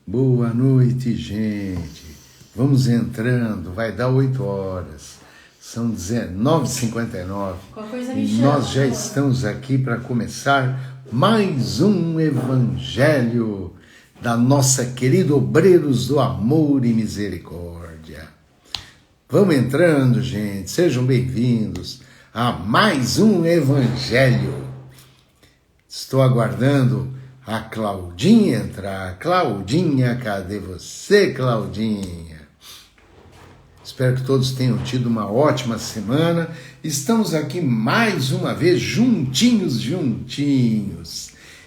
Boa noite, gente. Vamos entrando, vai dar 8 horas. São 19h59 e nós já estamos aqui para começar mais um Evangelho da nossa querida Obreiros do Amor e Misericórdia. Vamos entrando, gente. Sejam bem-vindos a mais um Evangelho. Estou aguardando a Claudinha entrar. Claudinha, cadê você, Claudinha? Espero que todos tenham tido uma ótima semana. Estamos aqui mais uma vez juntinhos.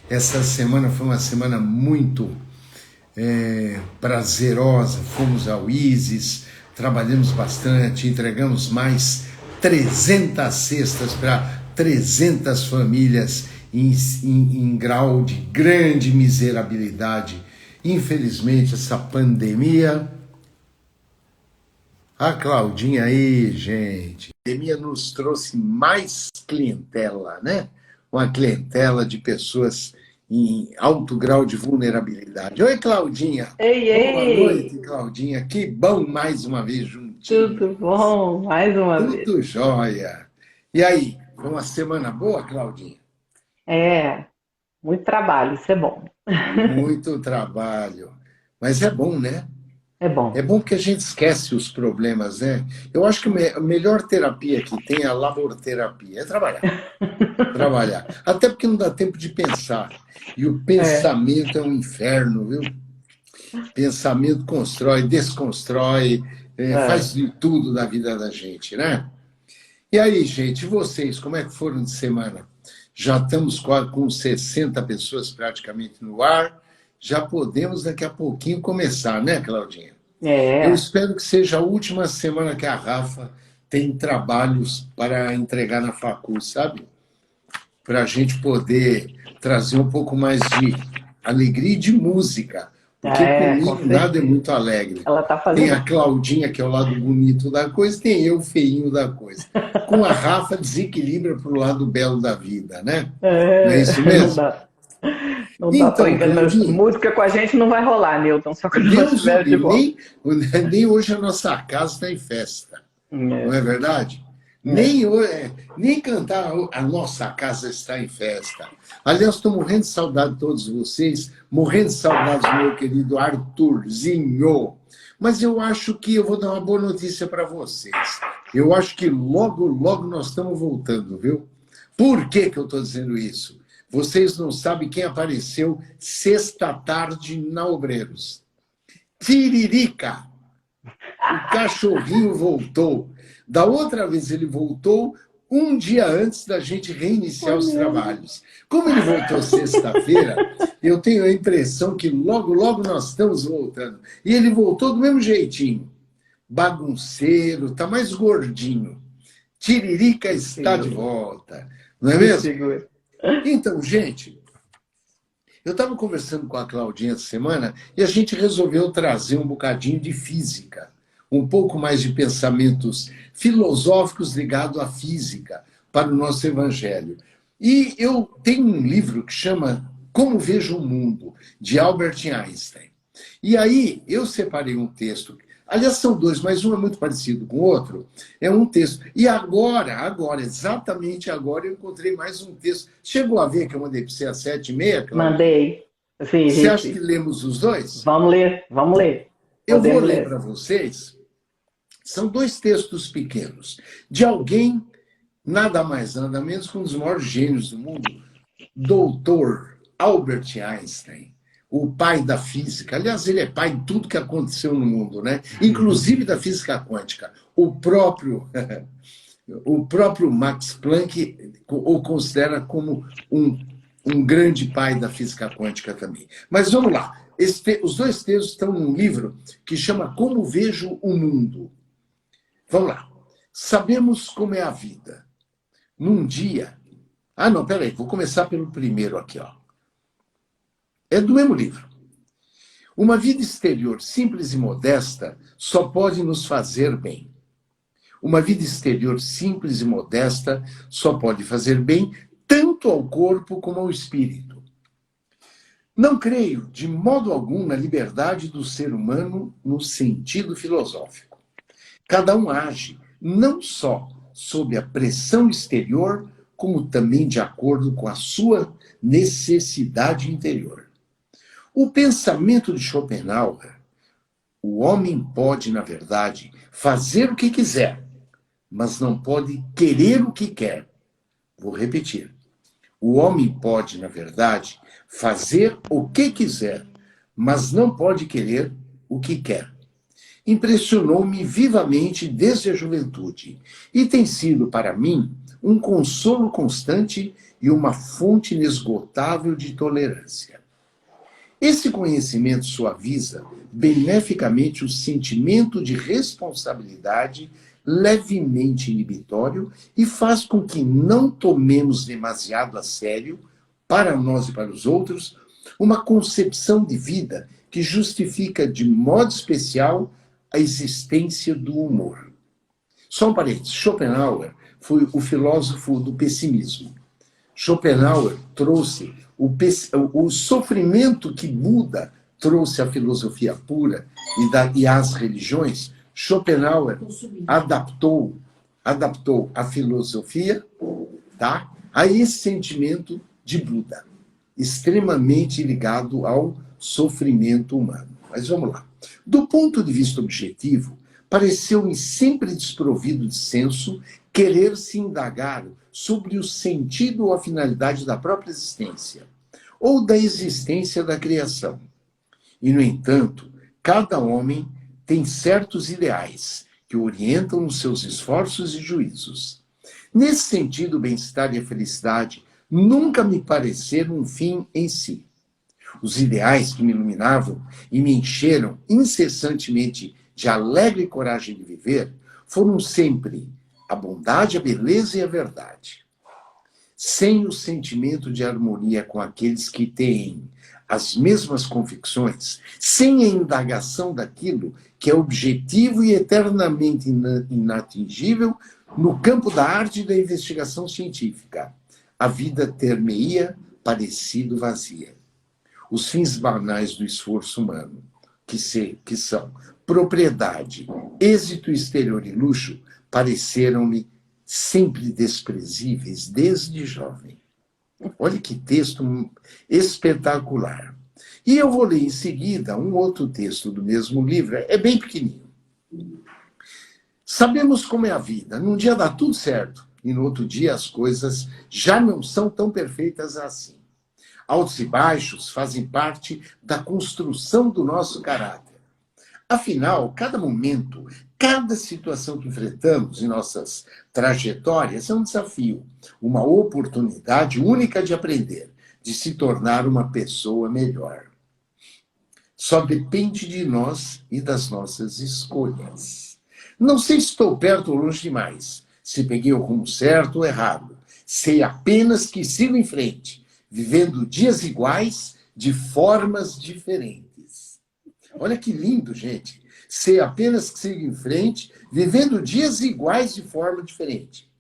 Essa semana foi uma semana muito prazerosa. Fomos ao ISIS, trabalhamos bastante, entregamos mais 300 cestas para 300 famílias em grau de grande miserabilidade. Infelizmente, essa pandemia... A Claudinha aí, gente. A pandemia nos trouxe mais clientela, né? Uma clientela de pessoas em alto grau de vulnerabilidade. Oi, Claudinha. Boa noite, Claudinha. Que bom mais uma vez juntinho. Tudo bom? Mais uma vez. Tudo jóia. E aí, foi uma semana boa, Claudinha? Muito trabalho, isso é bom. Muito trabalho. Mas é bom, né? É bom. É bom que a gente esquece os problemas, né? Eu acho que a melhor terapia que tem é a laborterapia, é trabalhar. Trabalhar. Até porque não dá tempo de pensar. E o pensamento é um inferno, viu? Pensamento constrói, desconstrói, faz de tudo da vida da gente, né? E aí, gente, vocês, como é que foram de semana? Já estamos quase com 60 pessoas praticamente no ar. Já podemos daqui a pouquinho começar, né, Claudinha? Eu espero que seja a última semana que a Rafa tem trabalhos para entregar na facul, sabe? Para a gente poder trazer um pouco mais de alegria e de música. Porque comigo nada é muito alegre. Ela tá fazendo... Tem a Claudinha, que é o lado bonito da coisa, tem eu, feinho da coisa. Com a Rafa, desequilibra para o lado belo da vida, né? Não é isso mesmo? Não dá para enganar. Música com a gente não vai rolar, Newton, só quando nós estivermos de volta. Nem hoje a nossa casa está em festa, não é verdade? Nem cantar a nossa casa está em festa. Aliás, estou morrendo de saudade de todos vocês, morrendo de saudade do meu querido Arthurzinho. Mas eu acho que eu vou dar uma boa notícia para vocês. Eu acho que logo, logo nós estamos voltando, viu? Por que eu estou dizendo isso? Vocês não sabem quem apareceu sexta-tarde na Obreiros. Tiririca! O cachorrinho voltou. Da outra vez ele voltou um dia antes da gente reiniciar os trabalhos. Como ele voltou sexta-feira, eu tenho a impressão que logo, logo nós estamos voltando. E ele voltou do mesmo jeitinho. Bagunceiro, está mais gordinho. Tiririca está de volta. Não é mesmo? Então, gente, eu estava conversando com a Claudinha essa semana e a gente resolveu trazer um bocadinho de física, um pouco mais de pensamentos filosóficos ligados à física para o nosso evangelho. E eu tenho um livro que chama Como Vejo o Mundo, de Albert Einstein. E aí eu separei um texto. Aliás, são dois, mas um é muito parecido com o outro. É um texto. E agora, exatamente agora, eu encontrei mais um texto. Chegou a ver que eu mandei para você às 7h30? Cláudia? Mandei. Sim, você acha que lemos os dois? Vamos ler. Eu vou ler para vocês. São dois textos pequenos. De alguém, nada mais, nada menos que um dos maiores gênios do mundo, doutor Albert Einstein. O pai da física. Aliás, ele é pai de tudo que aconteceu no mundo, né? Inclusive da física quântica. O próprio Max Planck o considera como um grande pai da física quântica também. Mas vamos lá. Os dois textos estão num livro que chama Como Vejo o Mundo. Vamos lá. Sabemos como é a vida. Num dia... não, peraí. Vou começar pelo primeiro aqui, ó. É do mesmo livro. Uma vida exterior simples e modesta só pode nos fazer bem. Uma vida exterior simples e modesta só pode fazer bem tanto ao corpo como ao espírito. Não creio, de modo algum, na liberdade do ser humano no sentido filosófico. Cada um age não só sob a pressão exterior, como também de acordo com a sua necessidade interior. O pensamento de Schopenhauer: o homem pode, na verdade, fazer o que quiser, mas não pode querer o que quer. Vou repetir. O homem pode, na verdade, fazer o que quiser, mas não pode querer o que quer. Impressionou-me vivamente desde a juventude e tem sido, para mim, um consolo constante e uma fonte inesgotável de tolerância. Esse conhecimento suaviza beneficamente o sentimento de responsabilidade levemente inibitório e faz com que não tomemos demasiado a sério, para nós e para os outros, uma concepção de vida que justifica de modo especial a existência do humor. Só um parênteses, Schopenhauer foi o filósofo do pessimismo. Schopenhauer trouxe o sofrimento que Buda trouxe à filosofia pura e às religiões. Schopenhauer adaptou a filosofia, tá, a esse sentimento de Buda, extremamente ligado ao sofrimento humano. Mas vamos lá. Do ponto de vista objetivo, pareceu-me sempre desprovido de senso querer se indagar sobre o sentido ou a finalidade da própria existência, ou da existência da criação. E, no entanto, cada homem tem certos ideais que orientam os seus esforços e juízos. Nesse sentido, o bem-estar e a felicidade nunca me pareceram um fim em si. Os ideais que me iluminavam e me encheram incessantemente de alegre coragem de viver foram sempre a bondade, a beleza e a verdade. Sem o sentimento de harmonia com aqueles que têm as mesmas convicções, sem a indagação daquilo que é objetivo e eternamente inatingível no campo da arte e da investigação científica, a vida ter-me-ia parecido vazia. Os fins banais do esforço humano, que são propriedade, êxito exterior e luxo, pareceram-me sempre desprezíveis desde jovem. Olha que texto espetacular. E eu vou ler em seguida um outro texto do mesmo livro, é bem pequenininho. Sabemos como é a vida. Num dia dá tudo certo e no outro dia as coisas já não são tão perfeitas assim. Altos e baixos fazem parte da construção do nosso caráter. Afinal, cada momento, cada situação que enfrentamos em nossas trajetórias é um desafio, uma oportunidade única de aprender, de se tornar uma pessoa melhor. Só depende de nós e das nossas escolhas. Não sei se estou perto ou longe demais, se peguei o rumo certo ou errado. Sei apenas que sigo em frente, vivendo dias iguais de formas diferentes. Olha que lindo, gente. Sei apenas que sigo em frente, vivendo dias iguais de forma diferente.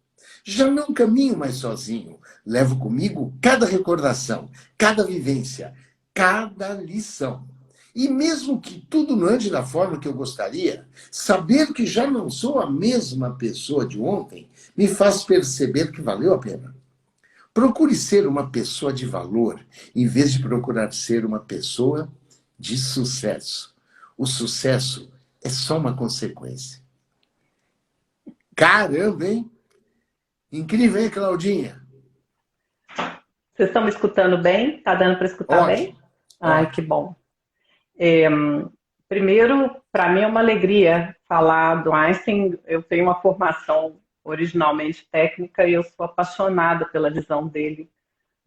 Já não caminho mais sozinho. Levo comigo cada recordação, cada vivência, cada lição. E mesmo que tudo não ande da forma que eu gostaria, saber que já não sou a mesma pessoa de ontem me faz perceber que valeu a pena. Procure ser uma pessoa de valor, em vez de procurar ser uma pessoa de sucesso. O sucesso é só uma consequência. Caramba, hein? Incrível, hein, Claudinha? Vocês estão me escutando bem? Está dando para escutar Ótimo. bem? Ai, que bom. Primeiro, para mim é uma alegria falar do Einstein. Eu tenho uma formação originalmente técnica e eu sou apaixonada pela visão dele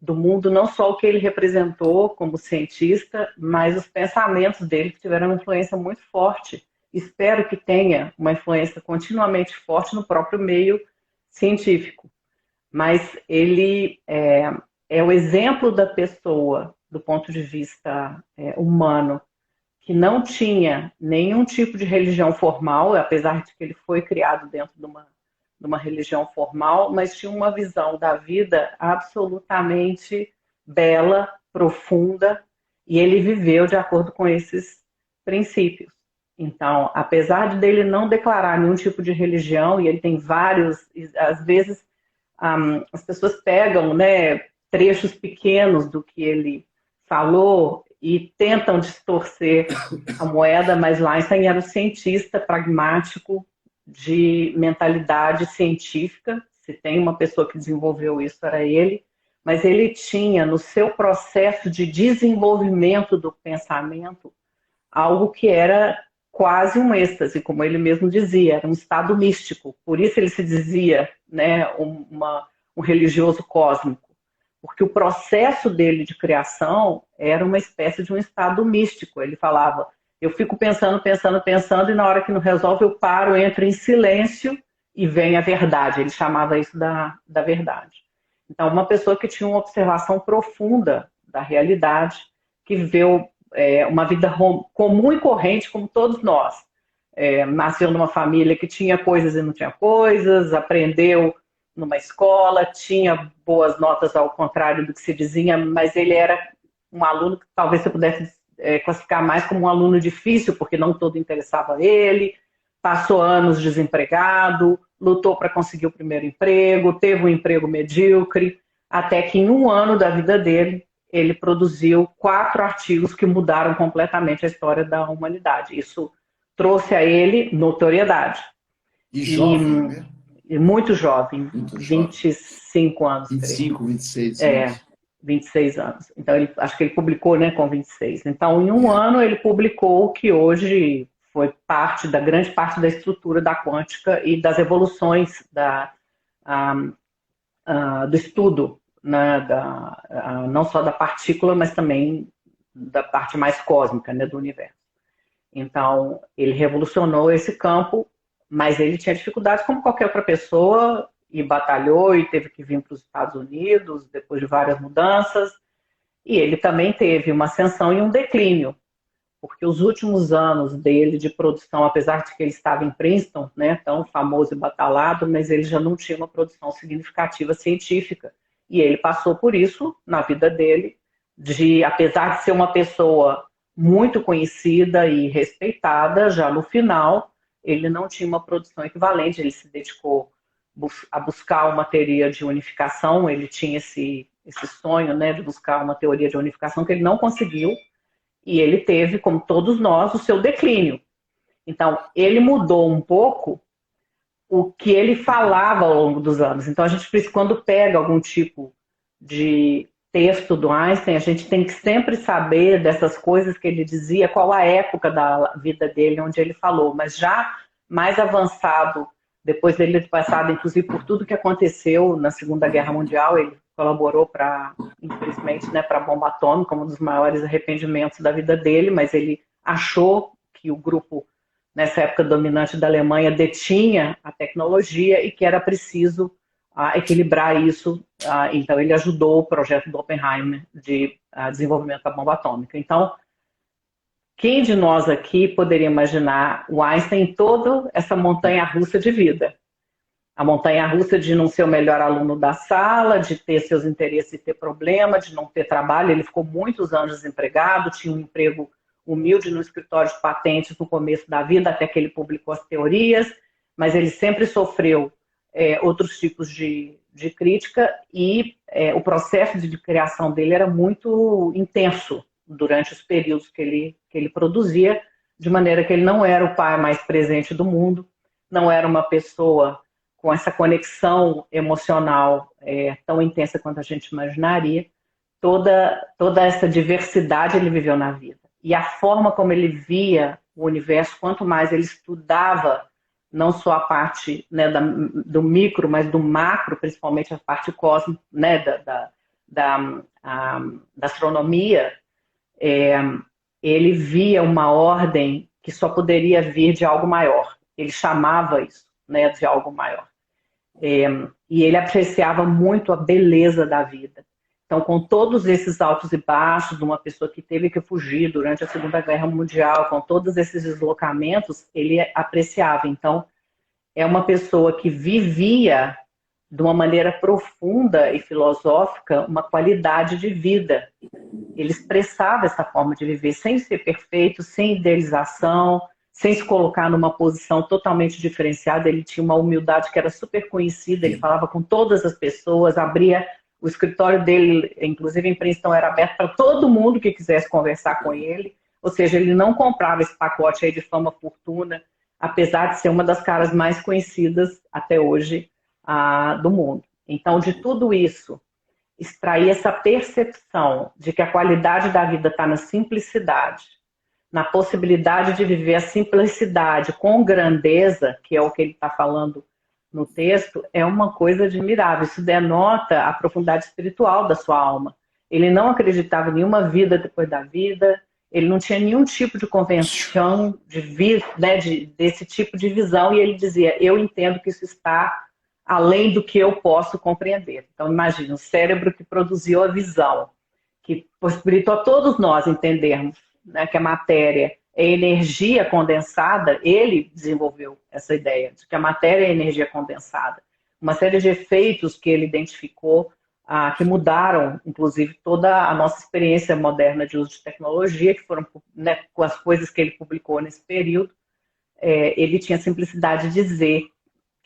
do mundo, não só o que ele representou como cientista, mas os pensamentos dele que tiveram uma influência muito forte. Espero que tenha uma influência continuamente forte no próprio meio científico. Mas ele é o exemplo da pessoa, do ponto de vista humano, que não tinha nenhum tipo de religião formal, apesar de que ele foi criado dentro de uma religião formal, mas tinha uma visão da vida absolutamente bela, profunda e ele viveu de acordo com esses princípios. Então, apesar de dele não declarar nenhum tipo de religião, e ele tem vários, às vezes as pessoas pegam, né, trechos pequenos do que ele falou e tentam distorcer a moeda, mas Einstein era um cientista pragmático de mentalidade científica. Se tem uma pessoa que desenvolveu isso, era ele, mas ele tinha no seu processo de desenvolvimento do pensamento algo que era quase um êxtase, como ele mesmo dizia, era um estado místico. Por isso ele se dizia, né, um religioso cósmico, porque o processo dele de criação era uma espécie de um estado místico. Ele falava, eu fico pensando, pensando, pensando, e na hora que não resolve eu paro, entro em silêncio e vem a verdade. Ele chamava isso da verdade. Então, uma pessoa que tinha uma observação profunda da realidade, que viveu uma vida comum e corrente, como todos nós. Nasceu numa família que tinha coisas e não tinha coisas, aprendeu numa escola, tinha boas notas ao contrário do que se dizia, mas ele era um aluno que talvez você pudesse classificar mais como um aluno difícil, porque não todo interessava ele, passou anos desempregado, lutou para conseguir o primeiro emprego, teve um emprego medíocre, até que em um ano da vida dele, ele produziu 4 artigos que mudaram completamente a história da humanidade. Isso trouxe a ele notoriedade. E jovem, né? Muito jovem, Muito jovem. 25 anos. 25, creio. 26 anos. 26 anos. Então, acho que ele publicou, né, com 26. Então, em um ano, ele publicou o que hoje foi grande parte da estrutura da quântica e das evoluções do estudo, né, não só da partícula, mas também da parte mais cósmica, né, do universo. Então, ele revolucionou esse campo, mas ele tinha dificuldades como qualquer outra pessoa, e batalhou e teve que vir para os Estados Unidos depois de várias mudanças. E ele também teve uma ascensão e um declínio, porque os últimos anos dele de produção, apesar de que ele estava em Princeton, né, tão famoso e batalhado, mas ele já não tinha uma produção significativa científica. E ele passou por isso na vida dele, apesar de ser uma pessoa muito conhecida e respeitada, já no final, ele não tinha uma produção equivalente, ele se dedicou a buscar uma teoria de unificação, ele tinha esse sonho, né, de buscar uma teoria de unificação que ele não conseguiu, e ele teve, como todos nós, o seu declínio. Então, ele mudou um pouco o que ele falava ao longo dos anos. Então, a gente, quando pega algum tipo de texto do Einstein, a gente tem que sempre saber dessas coisas que ele dizia, qual a época da vida dele, onde ele falou. Mas já mais avançado, depois dele ter passado, inclusive, por tudo que aconteceu na Segunda Guerra Mundial, ele colaborou infelizmente, né, para a bomba atômica, um dos maiores arrependimentos da vida dele, mas ele achou que o grupo, nessa época dominante da Alemanha, detinha a tecnologia e que era preciso equilibrar isso. Então, ele ajudou o projeto do Oppenheimer de desenvolvimento da bomba atômica. Então, quem de nós aqui poderia imaginar o Einstein em toda essa montanha-russa de vida? A montanha-russa de não ser o melhor aluno da sala, de ter seus interesses e ter problema, de não ter trabalho. Ele ficou muitos anos desempregado, tinha um emprego humilde no escritório de patentes no começo da vida, até que ele publicou as teorias, mas ele sempre sofreu outros tipos de crítica e o processo de criação dele era muito intenso durante os períodos que ele produzia, de maneira que ele não era o pai mais presente do mundo, não era uma pessoa com essa conexão emocional tão intensa quanto a gente imaginaria. Toda essa diversidade ele viveu na vida. E a forma como ele via o universo, quanto mais ele estudava, não só a parte, né, do micro, mas do macro, principalmente a parte cósmica, né, da astronomia, ele via uma ordem que só poderia vir de algo maior. Ele chamava isso, né, de algo maior. E ele apreciava muito a beleza da vida. Então, com todos esses altos e baixos de uma pessoa que teve que fugir durante a Segunda Guerra Mundial, com todos esses deslocamentos, ele apreciava. Então, é uma pessoa que vivia de uma maneira profunda e filosófica, uma qualidade de vida. Ele expressava essa forma de viver sem ser perfeito, sem idealização, sem se colocar numa posição totalmente diferenciada. Ele tinha uma humildade que era super conhecida, ele falava com todas as pessoas, abria o escritório dele, inclusive em Princeton, era aberto para todo mundo que quisesse conversar com ele, ou seja, ele não comprava esse pacote aí de fama, fortuna, apesar de ser uma das caras mais conhecidas até hoje do mundo. Então, de tudo isso, extrair essa percepção de que a qualidade da vida está na simplicidade, na possibilidade de viver a simplicidade com grandeza, que é o que ele está falando no texto, é uma coisa admirável. Isso denota a profundidade espiritual da sua alma. Ele não acreditava em nenhuma vida depois da vida, ele não tinha nenhum tipo de convenção desse tipo de visão, e ele dizia, eu entendo que isso está além do que eu posso compreender. Então, imagine, o cérebro que produziu a visão, que possibilitou a todos nós entendermos, né, que a matéria é energia condensada, ele desenvolveu essa ideia de que a matéria é energia condensada. Uma série de efeitos que ele identificou, que mudaram, inclusive, toda a nossa experiência moderna de uso de tecnologia, que foram, né, com as coisas que ele publicou nesse período. Ele tinha a simplicidade de dizer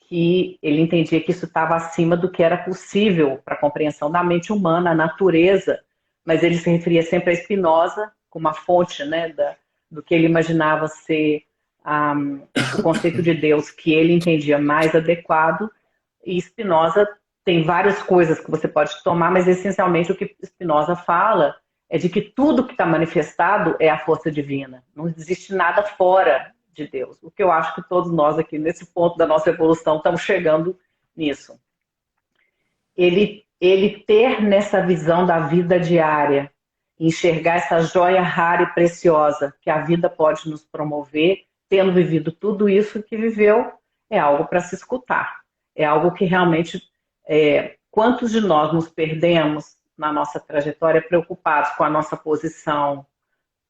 que ele entendia que isso estava acima do que era possível para a compreensão da mente humana, a natureza, mas ele se referia sempre a Spinoza como a fonte, né, do que ele imaginava ser o conceito de Deus que ele entendia mais adequado, e Spinoza tem várias coisas que você pode tomar, mas essencialmente o que Spinoza fala é de que tudo que está manifestado é a força divina, não existe nada fora de Deus, o que eu acho que todos nós aqui, nesse ponto da nossa evolução, estamos chegando nisso. Ele ter nessa visão da vida diária, enxergar essa joia rara e preciosa que a vida pode nos promover, tendo vivido tudo isso que viveu, é algo para se escutar. É algo que realmente, quantos de nós nos perdemos na nossa trajetória preocupados com a nossa posição,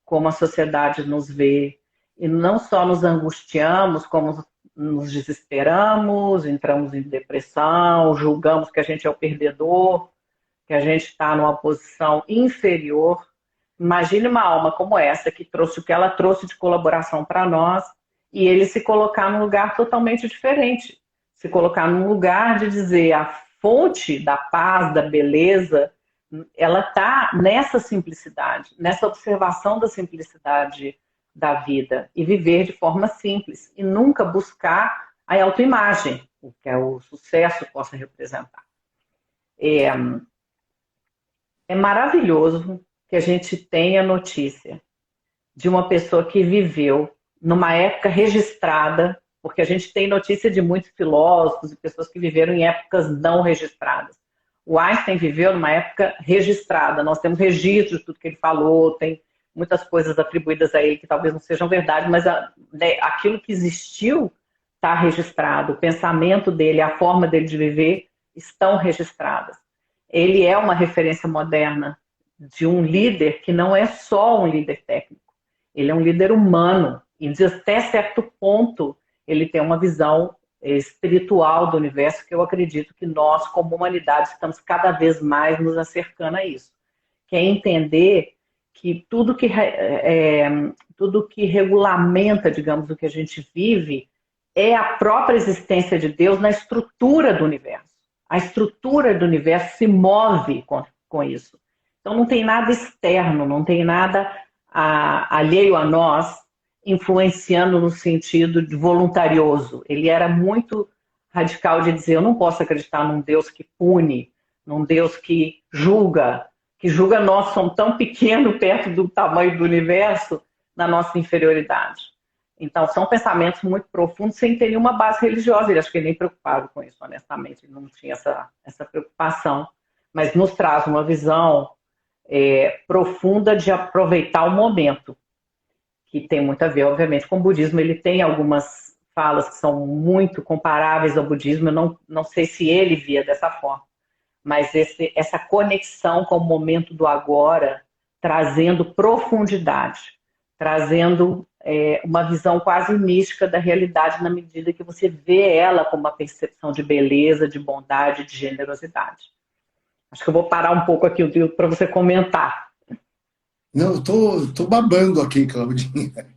como a sociedade nos vê, e não só nos angustiamos, como nos desesperamos, entramos em depressão, julgamos que a gente é o perdedor, que a gente está numa posição inferior. Imagine uma alma como essa, que trouxe o que ela trouxe de colaboração para nós, e ele se colocar num lugar totalmente diferente. Se colocar num lugar de dizer a fonte da paz, da beleza, ela está nessa simplicidade, nessa observação da simplicidade da vida, e viver de forma simples, e nunca buscar a autoimagem, o que o sucesso possa representar. É maravilhoso que a gente tenha notícia de uma pessoa que viveu numa época registrada, porque a gente tem notícia de muitos filósofos e pessoas que viveram em épocas não registradas. O Einstein viveu numa época registrada, nós temos registro de tudo que ele falou, tem muitas coisas atribuídas a ele que talvez não sejam verdade, mas aquilo que existiu está registrado, o pensamento dele, a forma dele de viver estão registradas. Ele é uma referência moderna de um líder que não é só um líder técnico, ele é um líder humano, e até certo ponto ele tem uma visão espiritual do universo que eu acredito que nós, como humanidade, estamos cada vez mais nos acercando a isso, que é entender que tudo que regulamenta, digamos, o que a gente vive é a própria existência de Deus na estrutura do universo. A estrutura do universo se move com isso. Então não tem nada externo, não tem nada alheio a nós influenciando no sentido de voluntarioso. Ele era muito radical de dizer, eu não posso acreditar num Deus que pune, num Deus que julga nós somos tão pequenos perto do tamanho do universo, na nossa inferioridade. Então, são pensamentos muito profundos, sem ter nenhuma base religiosa. Ele acho que ele nem preocupado com isso, honestamente. Ele não tinha essa preocupação. Mas nos traz uma visão profunda de aproveitar o momento, que tem muito a ver, obviamente, com o budismo. Ele tem algumas falas que são muito comparáveis ao budismo. Eu não sei se ele via dessa forma. Mas essa conexão com o momento do agora, trazendo profundidade, trazendo uma visão quase mística da realidade na medida que você vê ela com uma percepção de beleza, de bondade, de generosidade. Acho que eu vou parar um pouco aqui para você comentar. Não, tô babando aqui, Claudinha.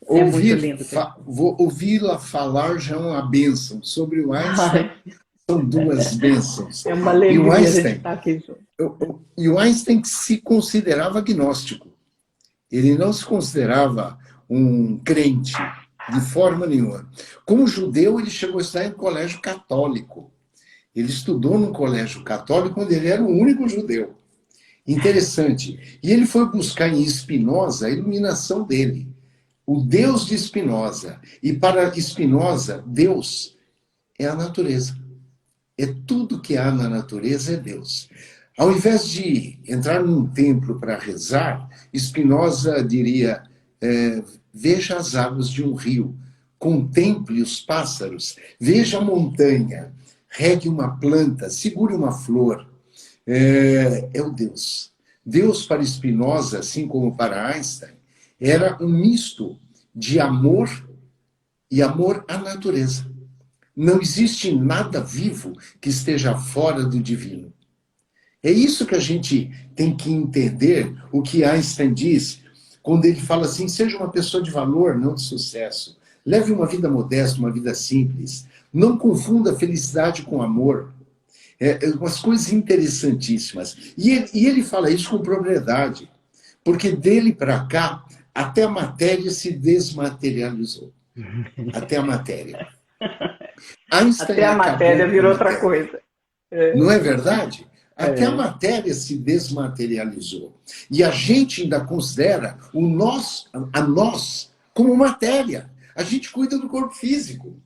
É muito lindo. Ouvi-la falar já é uma bênção. Sobre o Einstein, são duas bênçãos. É uma alegria a gente estar aqui junto. E o Einstein se considerava agnóstico. Ele não se considerava um crente, de forma nenhuma. Como judeu, ele chegou a estar em colégio católico. Ele estudou num colégio católico onde ele era o único judeu. Interessante. E ele foi buscar em Spinoza a iluminação dele. O Deus de Spinoza. E para Spinoza, Deus é a natureza. É tudo que há na natureza é Deus. Ao invés de entrar num templo para rezar, Spinoza diria, veja as águas de um rio, contemple os pássaros, veja a montanha, regue uma planta, segure uma flor. É o Deus. Deus para Spinoza, assim como para Einstein, era um misto de amor e amor à natureza. Não existe nada vivo que esteja fora do divino. É isso que a gente tem que entender, o que Einstein diz, quando ele fala assim, seja uma pessoa de valor, não de sucesso. Leve uma vida modesta, uma vida simples. Não confunda felicidade com amor. Umas coisas interessantíssimas. E ele fala isso com propriedade, porque dele para cá, até a matéria se desmaterializou. Até a matéria. Einstein até a matéria virou outra coisa. Não é verdade? Até a matéria se desmaterializou. E a gente ainda considera a nós como matéria. A gente cuida do corpo físico.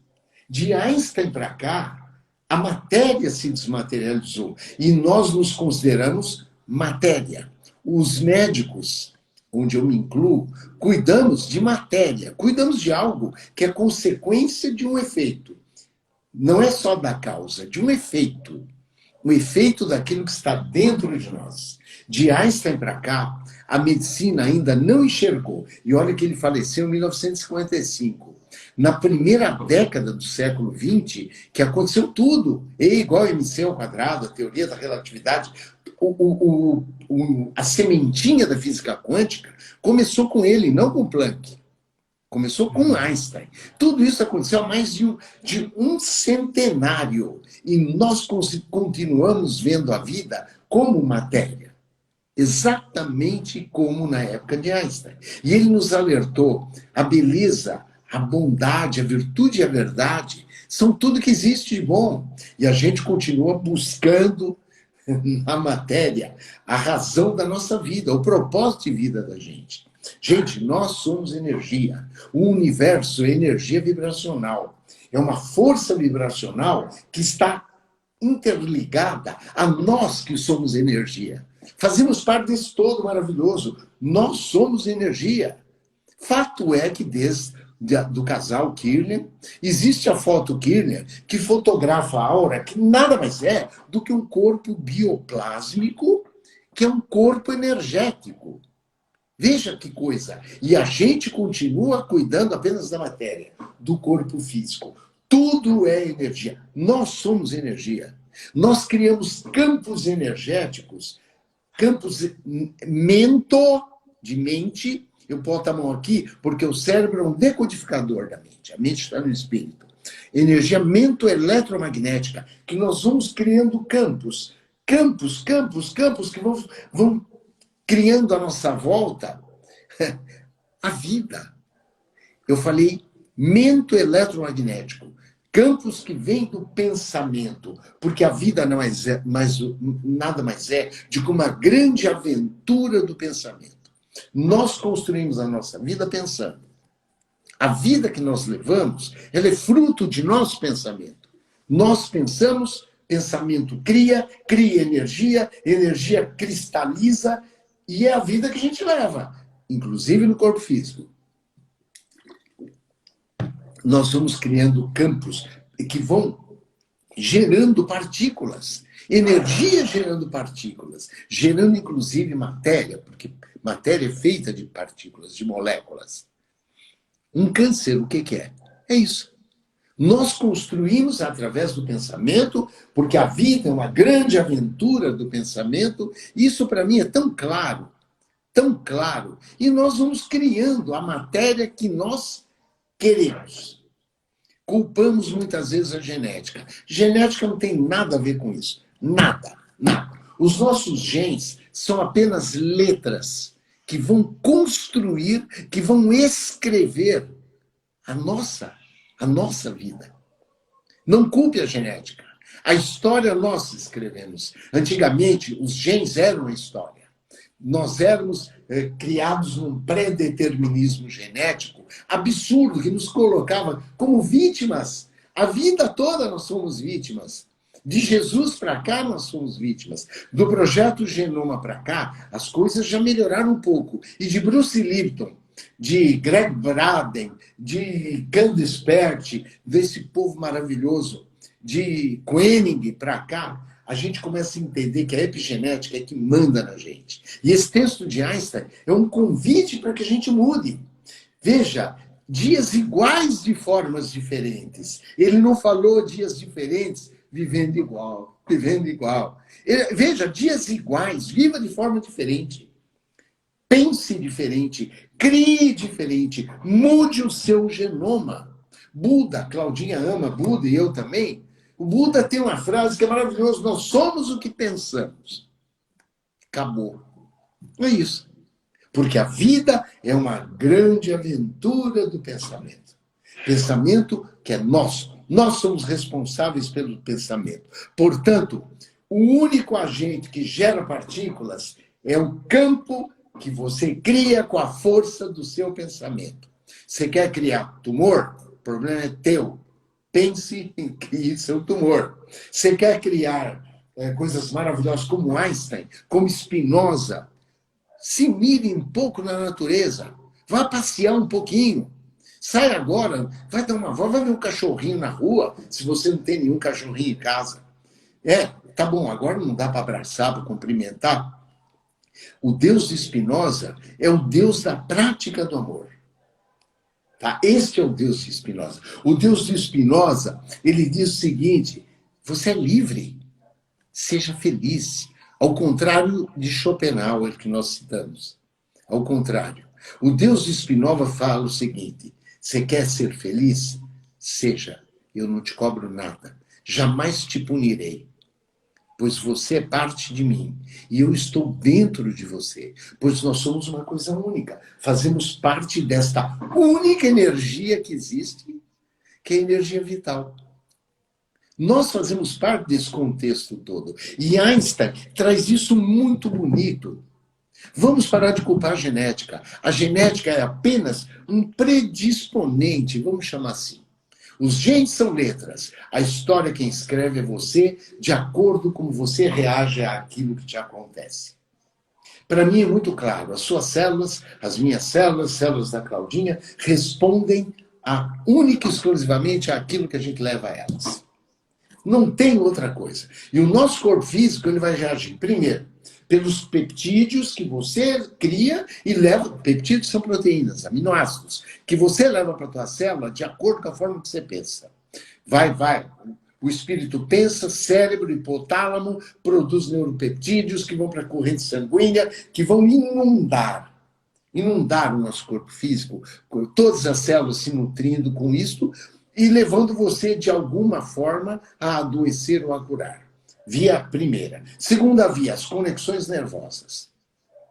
De Einstein para cá, a matéria se desmaterializou. E nós nos consideramos matéria. Os médicos, onde eu me incluo, cuidamos de matéria. Cuidamos de algo que é consequência de um efeito. Não é só da causa, de um efeito. O efeito daquilo que está dentro de nós. De Einstein para cá, a medicina ainda não enxergou. E olha que ele faleceu em 1955. Na primeira década do século XX, que aconteceu tudo. E igual a MC ao quadrado, a teoria da relatividade, a sementinha da física quântica começou com ele, não com Planck. Começou com Einstein. Tudo isso aconteceu há mais de um centenário. E nós continuamos vendo a vida como matéria. Exatamente como na época de Einstein. E ele nos alertou, a beleza, a bondade, a virtude e a verdade são tudo que existe de bom. E a gente continua buscando na matéria a razão da nossa vida, o propósito de vida da gente. Gente, nós somos energia. O universo é energia vibracional. É uma força vibracional que está interligada a nós que somos energia. Fazemos parte desse todo maravilhoso. Nós somos energia. Fato é que desde do casal Kirlian, existe a foto Kirlian que fotografa a aura, que nada mais é do que um corpo bioplásmico, que é um corpo energético. Veja que coisa. E a gente continua cuidando apenas da matéria, do corpo físico. Tudo é energia. Nós somos energia. Nós criamos campos energéticos, campos de mente. Eu boto a mão aqui porque o cérebro é um decodificador da mente. A mente está no espírito. Energia mento-eletromagnética, que nós vamos criando campos. Campos que vão criando à nossa volta a vida. Eu falei mento eletromagnético, campos que vêm do pensamento, porque a vida não é nada mais é do que uma grande aventura do pensamento. Nós construímos a nossa vida pensando. A vida que nós levamos, ela é fruto de nosso pensamento. Nós pensamos, pensamento cria energia, energia cristaliza, e é a vida que a gente leva, inclusive no corpo físico. Nós vamos criando campos que vão gerando partículas, energia gerando partículas, gerando inclusive matéria, porque matéria é feita de partículas, de moléculas. Um câncer, o que que é? É isso. Nós construímos através do pensamento, porque a vida é uma grande aventura do pensamento. Isso para mim é tão claro, tão claro. E nós vamos criando a matéria que nós queremos. Culpamos muitas vezes a genética. Genética não tem nada a ver com isso. Nada, nada. Os nossos genes são apenas letras que vão construir, que vão escrever a nossa vida. Não culpe a genética. A história nós escrevemos. Antigamente, os genes eram a história. Nós éramos criados num pré-determinismo genético absurdo, que nos colocava como vítimas. A vida toda nós somos vítimas. De Jesus para cá, nós somos vítimas. Do projeto Genoma para cá, as coisas já melhoraram um pouco. E de Bruce Lipton, de Greg Braden, de Candice Pert, desse povo maravilhoso, de Koenig para cá, a gente começa a entender que a epigenética é que manda na gente. E esse texto de Einstein é um convite para que a gente mude. Veja, dias iguais de formas diferentes. Ele não falou dias diferentes vivendo igual, vivendo igual. Veja, dias iguais, viva de forma diferente. Pense diferente, crie diferente, mude o seu genoma. Buda, Claudinha ama Buda e eu também. O Buda tem uma frase que é maravilhosa: nós somos o que pensamos. Acabou. É isso. Porque a vida é uma grande aventura do pensamento. Pensamento que é nosso. Nós somos responsáveis pelo pensamento. Portanto, o único agente que gera partículas é o campo que você cria com a força do seu pensamento. Você quer criar tumor? O problema é teu. Pense em criar seu tumor. Você quer criar coisas maravilhosas como Einstein, como Spinoza? Se mire um pouco na natureza. Vá passear um pouquinho. Sai agora, vai dar uma volta, vai ver um cachorrinho na rua, se você não tem nenhum cachorrinho em casa. Tá bom, agora não dá para abraçar, para cumprimentar. O Deus de Spinoza é o Deus da prática do amor. Tá? Este é o Deus de Spinoza. O Deus de Spinoza, ele diz o seguinte: você é livre, seja feliz. Ao contrário de Schopenhauer, que nós citamos. Ao contrário. O Deus de Spinoza fala o seguinte: você quer ser feliz? Seja, eu não te cobro nada. Jamais te punirei. Pois você é parte de mim e eu estou dentro de você, pois nós somos uma coisa única, fazemos parte desta única energia que existe, que é a energia vital. Nós fazemos parte desse contexto todo. E Einstein traz isso muito bonito. Vamos parar de culpar a genética. A genética é apenas um predisponente, vamos chamar assim. Os genes são letras. A história quem escreve é você, de acordo com como você reage àquilo que te acontece. Para mim é muito claro. As suas células, as minhas células, células da Claudinha, respondem única e exclusivamente àquilo que a gente leva a elas. Não tem outra coisa. E o nosso corpo físico ele vai reagir, primeiro, pelos peptídeos que você cria e leva. Peptídeos são proteínas, aminoácidos, que você leva para a tua célula de acordo com a forma que você pensa. Vai. O espírito pensa, cérebro, hipotálamo, produz neuropeptídeos que vão para a corrente sanguínea, que vão inundar o nosso corpo físico, com todas as células se nutrindo com isto e levando você, de alguma forma, a adoecer ou a curar. Via primeira. Segunda via, as conexões nervosas.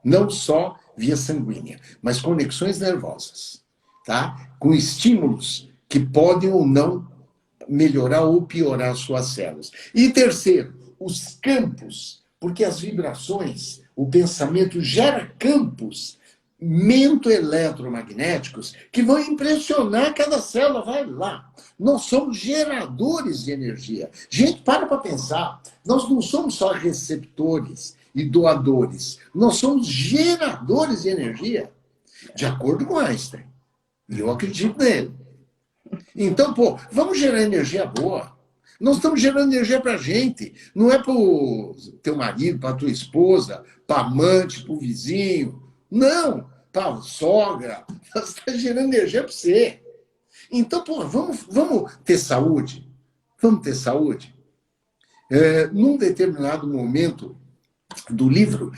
Não só via sanguínea, mas conexões nervosas. Tá? Com estímulos que podem ou não melhorar ou piorar suas células. E terceiro, os campos, porque as vibrações, o pensamento gera campos mento-eletromagnéticos que vão impressionar cada célula, vai lá. Nós somos geradores de energia. Gente, para pensar. Nós não somos só receptores e doadores. Nós somos geradores de energia. De acordo com Einstein. E eu acredito nele. Então, vamos gerar energia boa. Nós estamos gerando energia para a gente. Não é para o teu marido, para a tua esposa, para a amante, para o vizinho. Não. para sogra, nós estamos gerando energia para você. Então, pô, vamos ter saúde? Vamos ter saúde? Num determinado momento do livro,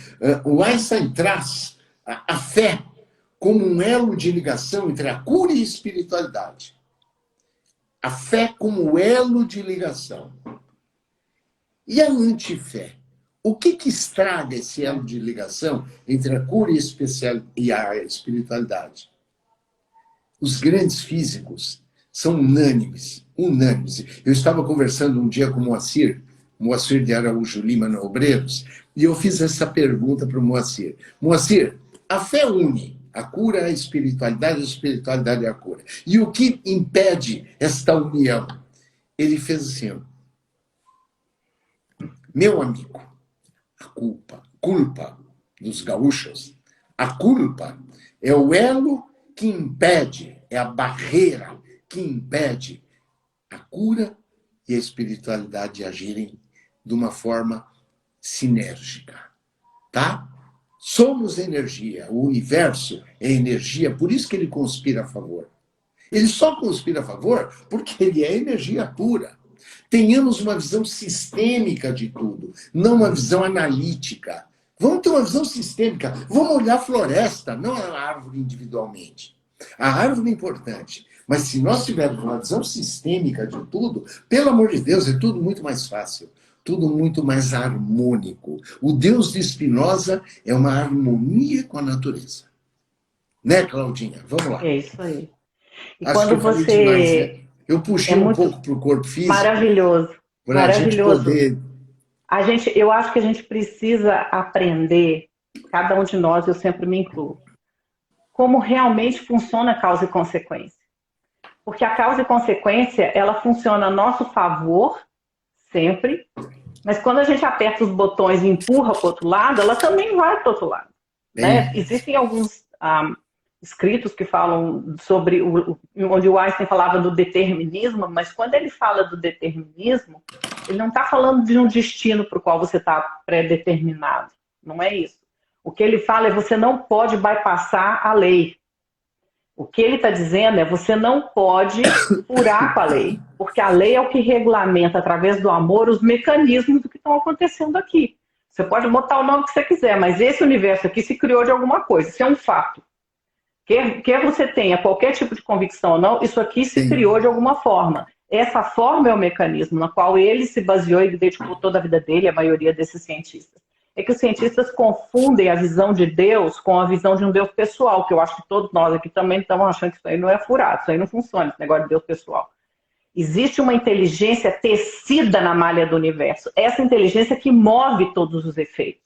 o Einstein traz a fé como um elo de ligação entre a cura e a espiritualidade. A fé como elo de ligação. E a antifé? O que estraga esse elo de ligação entre a cura e a espiritualidade? Os grandes físicos são unânimes. Eu estava conversando um dia com o Moacir de Araújo Lima, no Obreiros, e eu fiz essa pergunta para o Moacir. Moacir, a fé une a cura é a espiritualidade é a cura. E o que impede esta união? Ele fez assim, ó. Meu amigo, a culpa dos gaúchos, a culpa é o elo que impede, é a barreira que impede a cura e a espiritualidade de agirem de uma forma sinérgica, tá? Somos energia, o universo é energia, por isso que ele conspira a favor. Ele só conspira a favor porque ele é energia pura. Tenhamos uma visão sistêmica de tudo, não uma visão analítica. Vamos ter uma visão sistêmica, vamos olhar a floresta, não a árvore individualmente. A árvore é importante, mas se nós tivermos uma visão sistêmica de tudo, pelo amor de Deus, é tudo muito mais fácil. Tudo muito mais harmônico. O Deus de Spinoza é uma harmonia com a natureza. Né, Claudinha? Vamos lá. É isso aí. E acho quando que eu demais, né? Eu puxei um pouco para o corpo físico. Maravilhoso. Para a gente poder... Eu acho que a gente precisa aprender, cada um de nós, eu sempre me incluo, como realmente funciona a causa e consequência. Porque a causa e consequência, ela funciona a nosso favor, sempre, mas quando a gente aperta os botões e empurra para o outro lado, ela também vai para o outro lado. Né? Existem alguns escritos que falam sobre, onde o Einstein falava do determinismo, mas quando ele fala do determinismo, ele não está falando de um destino para o qual você está pré-determinado. Não é isso. O que ele fala é que você não pode bypassar a lei. O que ele está dizendo é que você não pode furar com a lei, porque a lei é o que regulamenta, através do amor, os mecanismos do que estão acontecendo aqui. Você pode botar o nome que você quiser, mas esse universo aqui se criou de alguma coisa, isso é um fato. Quer você tenha qualquer tipo de convicção ou não, isso aqui se criou de alguma forma. Essa forma é o mecanismo na qual ele se baseou e dedicou toda a vida dele, a maioria desses cientistas. É que os cientistas confundem a visão de Deus com a visão de um Deus pessoal, que eu acho que todos nós aqui também estamos achando que isso aí não é furado, isso aí não funciona, esse negócio de Deus pessoal. Existe uma inteligência tecida na malha do universo, essa inteligência que move todos os efeitos.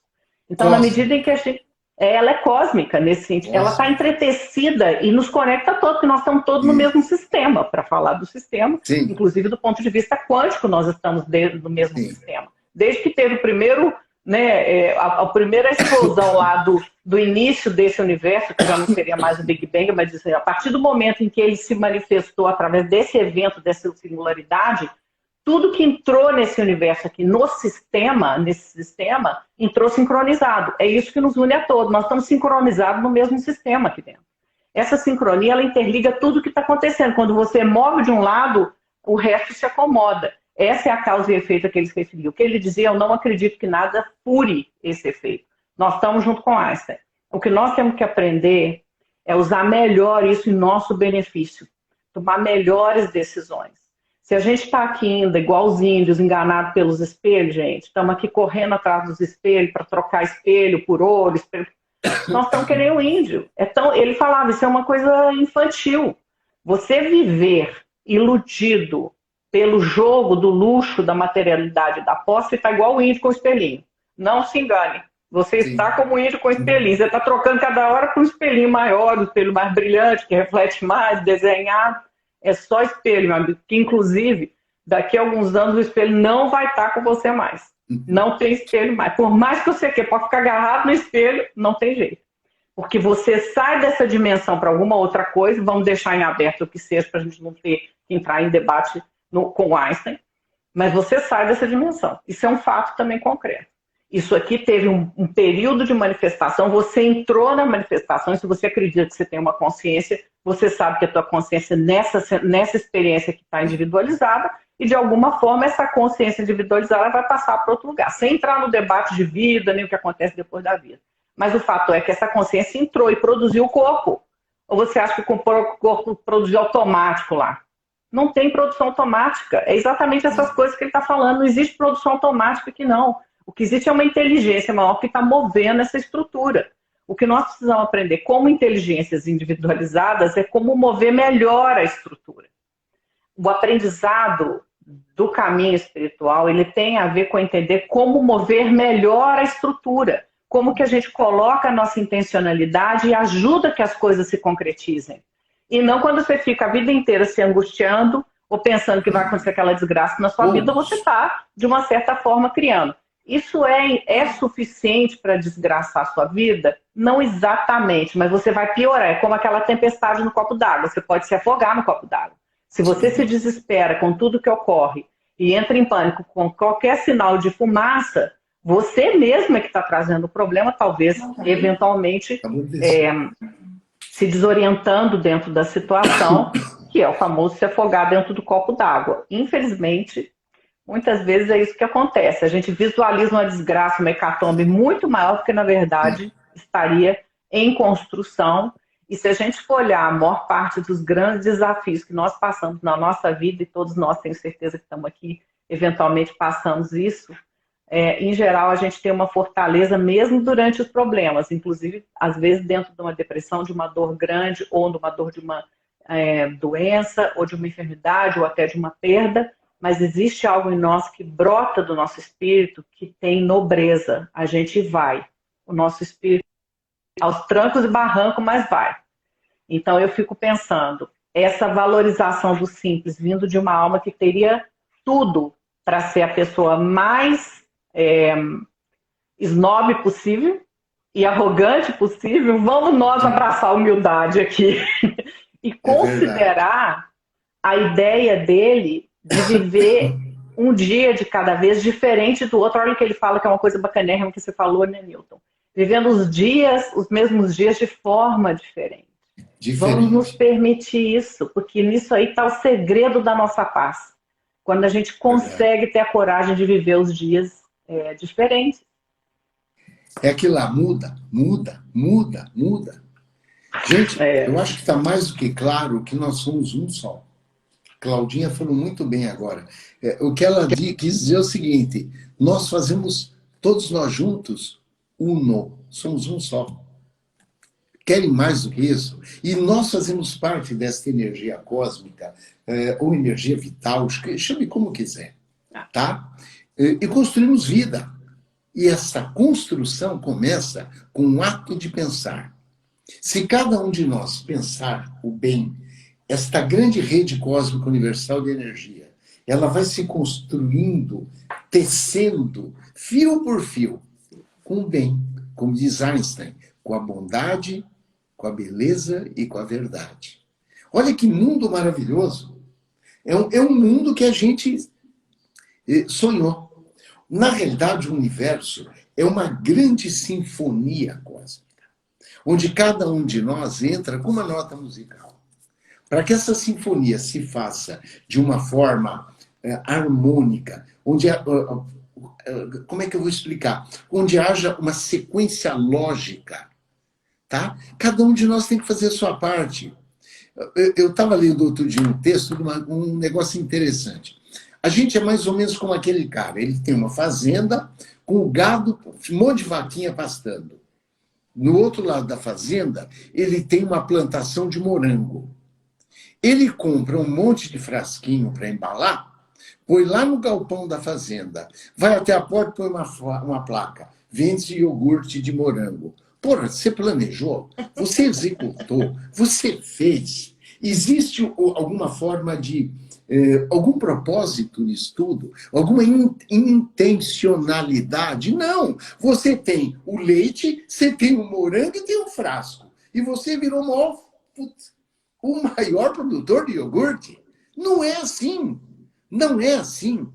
Então, na medida em que a gente... Ela é cósmica nesse sentido, ela está entretecida e nos conecta a todos, porque nós estamos todos no mesmo sistema, para falar do sistema, inclusive do ponto de vista quântico, nós estamos dentro do mesmo sistema. Desde que teve o primeiro... Né, a primeira explosão lá do início desse universo, que já não seria mais o Big Bang, mas a partir do momento em que ele se manifestou através desse evento, dessa singularidade, tudo que entrou nesse universo aqui, nesse sistema, entrou sincronizado. É isso que nos une a todos. Nós estamos sincronizados no mesmo sistema aqui dentro. Essa sincronia, ela interliga tudo o que está acontecendo. Quando você move de um lado, o resto se acomoda. Essa é a causa e efeito que ele se referiu. O que ele dizia, eu não acredito que nada fure esse efeito. Nós estamos junto com Einstein. O que nós temos que aprender é usar melhor isso em nosso benefício. Tomar melhores decisões. Se a gente está aqui ainda, igual os índios, enganados pelos espelhos, gente, estamos aqui correndo atrás dos espelhos para trocar espelho por ouro, espelho... Nós estamos que nem o índio. Ele falava, isso é uma coisa infantil. Você viver iludido pelo jogo do luxo, da materialidade, da posse, está igual o índio com o espelhinho. Não se engane. Você está como o índio com o espelhinho. Você está trocando cada hora com um espelhinho maior, um espelho mais brilhante, que reflete mais, desenhado. É só espelho, meu amigo. Que, inclusive, daqui a alguns anos o espelho não vai estar com você mais. Não tem espelho mais. Por mais que você queira, pode ficar agarrado no espelho, não tem jeito. Porque você sai dessa dimensão para alguma outra coisa, vamos deixar em aberto o que seja, para a gente não ter que entrar em debate com Einstein, mas você sai dessa dimensão. Isso é um fato também concreto. Isso aqui teve um período de manifestação, você entrou na manifestação, e se você acredita que você tem uma consciência, você sabe que a tua consciência nessa experiência que está individualizada, e de alguma forma essa consciência individualizada vai passar para outro lugar, sem entrar no debate de vida, nem o que acontece depois da vida. Mas o fato é que essa consciência entrou e produziu o corpo. Ou você acha que o corpo produziu automático lá? Não tem produção automática. É exatamente essas coisas que ele está falando. Não existe produção automática aqui, não. O que existe é uma inteligência maior que está movendo essa estrutura. O que nós precisamos aprender como inteligências individualizadas é como mover melhor a estrutura. O aprendizado do caminho espiritual, ele tem a ver com entender como mover melhor a estrutura. Como que a gente coloca a nossa intencionalidade e ajuda que as coisas se concretizem. E não quando você fica a vida inteira se angustiando ou pensando que vai acontecer aquela desgraça na sua vida, você está, de uma certa forma, criando. Isso é suficiente para desgraçar a sua vida? Não exatamente, mas você vai piorar. É como aquela tempestade no copo d'água. Você pode se afogar no copo d'água. Se você se desespera com tudo que ocorre e entra em pânico com qualquer sinal de fumaça, você mesmo é que está trazendo o problema, talvez, eventualmente, se desorientando dentro da situação, que é o famoso se afogar dentro do copo d'água. Infelizmente, muitas vezes é isso que acontece. A gente visualiza uma desgraça, uma hecatombe muito maior do que, na verdade, estaria em construção. E se a gente for olhar a maior parte dos grandes desafios que nós passamos na nossa vida, e todos nós tenho certeza que estamos aqui, eventualmente passamos isso, em geral a gente tem uma fortaleza mesmo durante os problemas, inclusive às vezes dentro de uma depressão, de uma dor grande, ou de uma dor de uma doença, ou de uma enfermidade, ou até de uma perda, mas existe algo em nós que brota do nosso espírito que tem nobreza. A gente vai, o nosso espírito aos trancos e barrancos, mas vai. Então eu fico pensando, essa valorização do simples vindo de uma alma que teria tudo para ser a pessoa mais snob possível e arrogante possível, vamos nós abraçar a humildade aqui e considerar a ideia dele de viver um dia de cada vez diferente do outro. Olha o que ele fala, que é uma coisa bacanérrima que você falou, né, Newton? Vivendo os mesmos dias de forma diferente. Vamos nos permitir isso, porque nisso aí está o segredo da nossa paz. Quando a gente consegue ter a coragem de viver os dias diferentes. É aquilo lá, muda. Gente, eu acho que está mais do que claro que nós somos um só. Claudinha falou muito bem agora. O que ela quis dizer é o seguinte, nós fazemos, todos nós juntos, somos um só. Querem mais do que isso? E nós fazemos parte dessa energia cósmica, ou energia vital, chame como quiser, tá? E construímos vida. E essa construção começa com um ato de pensar. Se cada um de nós pensar o bem, esta grande rede cósmica universal de energia, ela vai se construindo, tecendo, fio por fio, com o bem, como diz Einstein, com a bondade, com a beleza e com a verdade. Olha que mundo maravilhoso. É um mundo que a gente sonhou. Na realidade, o universo é uma grande sinfonia cósmica, onde cada um de nós entra com uma nota musical. Para que essa sinfonia se faça de uma forma harmônica, onde como é que eu vou explicar? Onde haja uma sequência lógica, tá? Cada um de nós tem que fazer a sua parte. Eu estava lendo outro dia um texto, um negócio interessante. A gente é mais ou menos como aquele cara. Ele tem uma fazenda com o gado, um monte de vaquinha pastando. No outro lado da fazenda, ele tem uma plantação de morango. Ele compra um monte de frasquinho para embalar, põe lá no galpão da fazenda, vai até a porta e põe uma placa. Vende-se iogurte de morango. Porra, você planejou? Você executou? Você fez? Existe alguma forma de... algum propósito nisso tudo? Alguma intencionalidade? Não! Você tem o leite, você tem o morango e tem o frasco. E você virou o maior produtor de iogurte. Não é assim. Não é assim.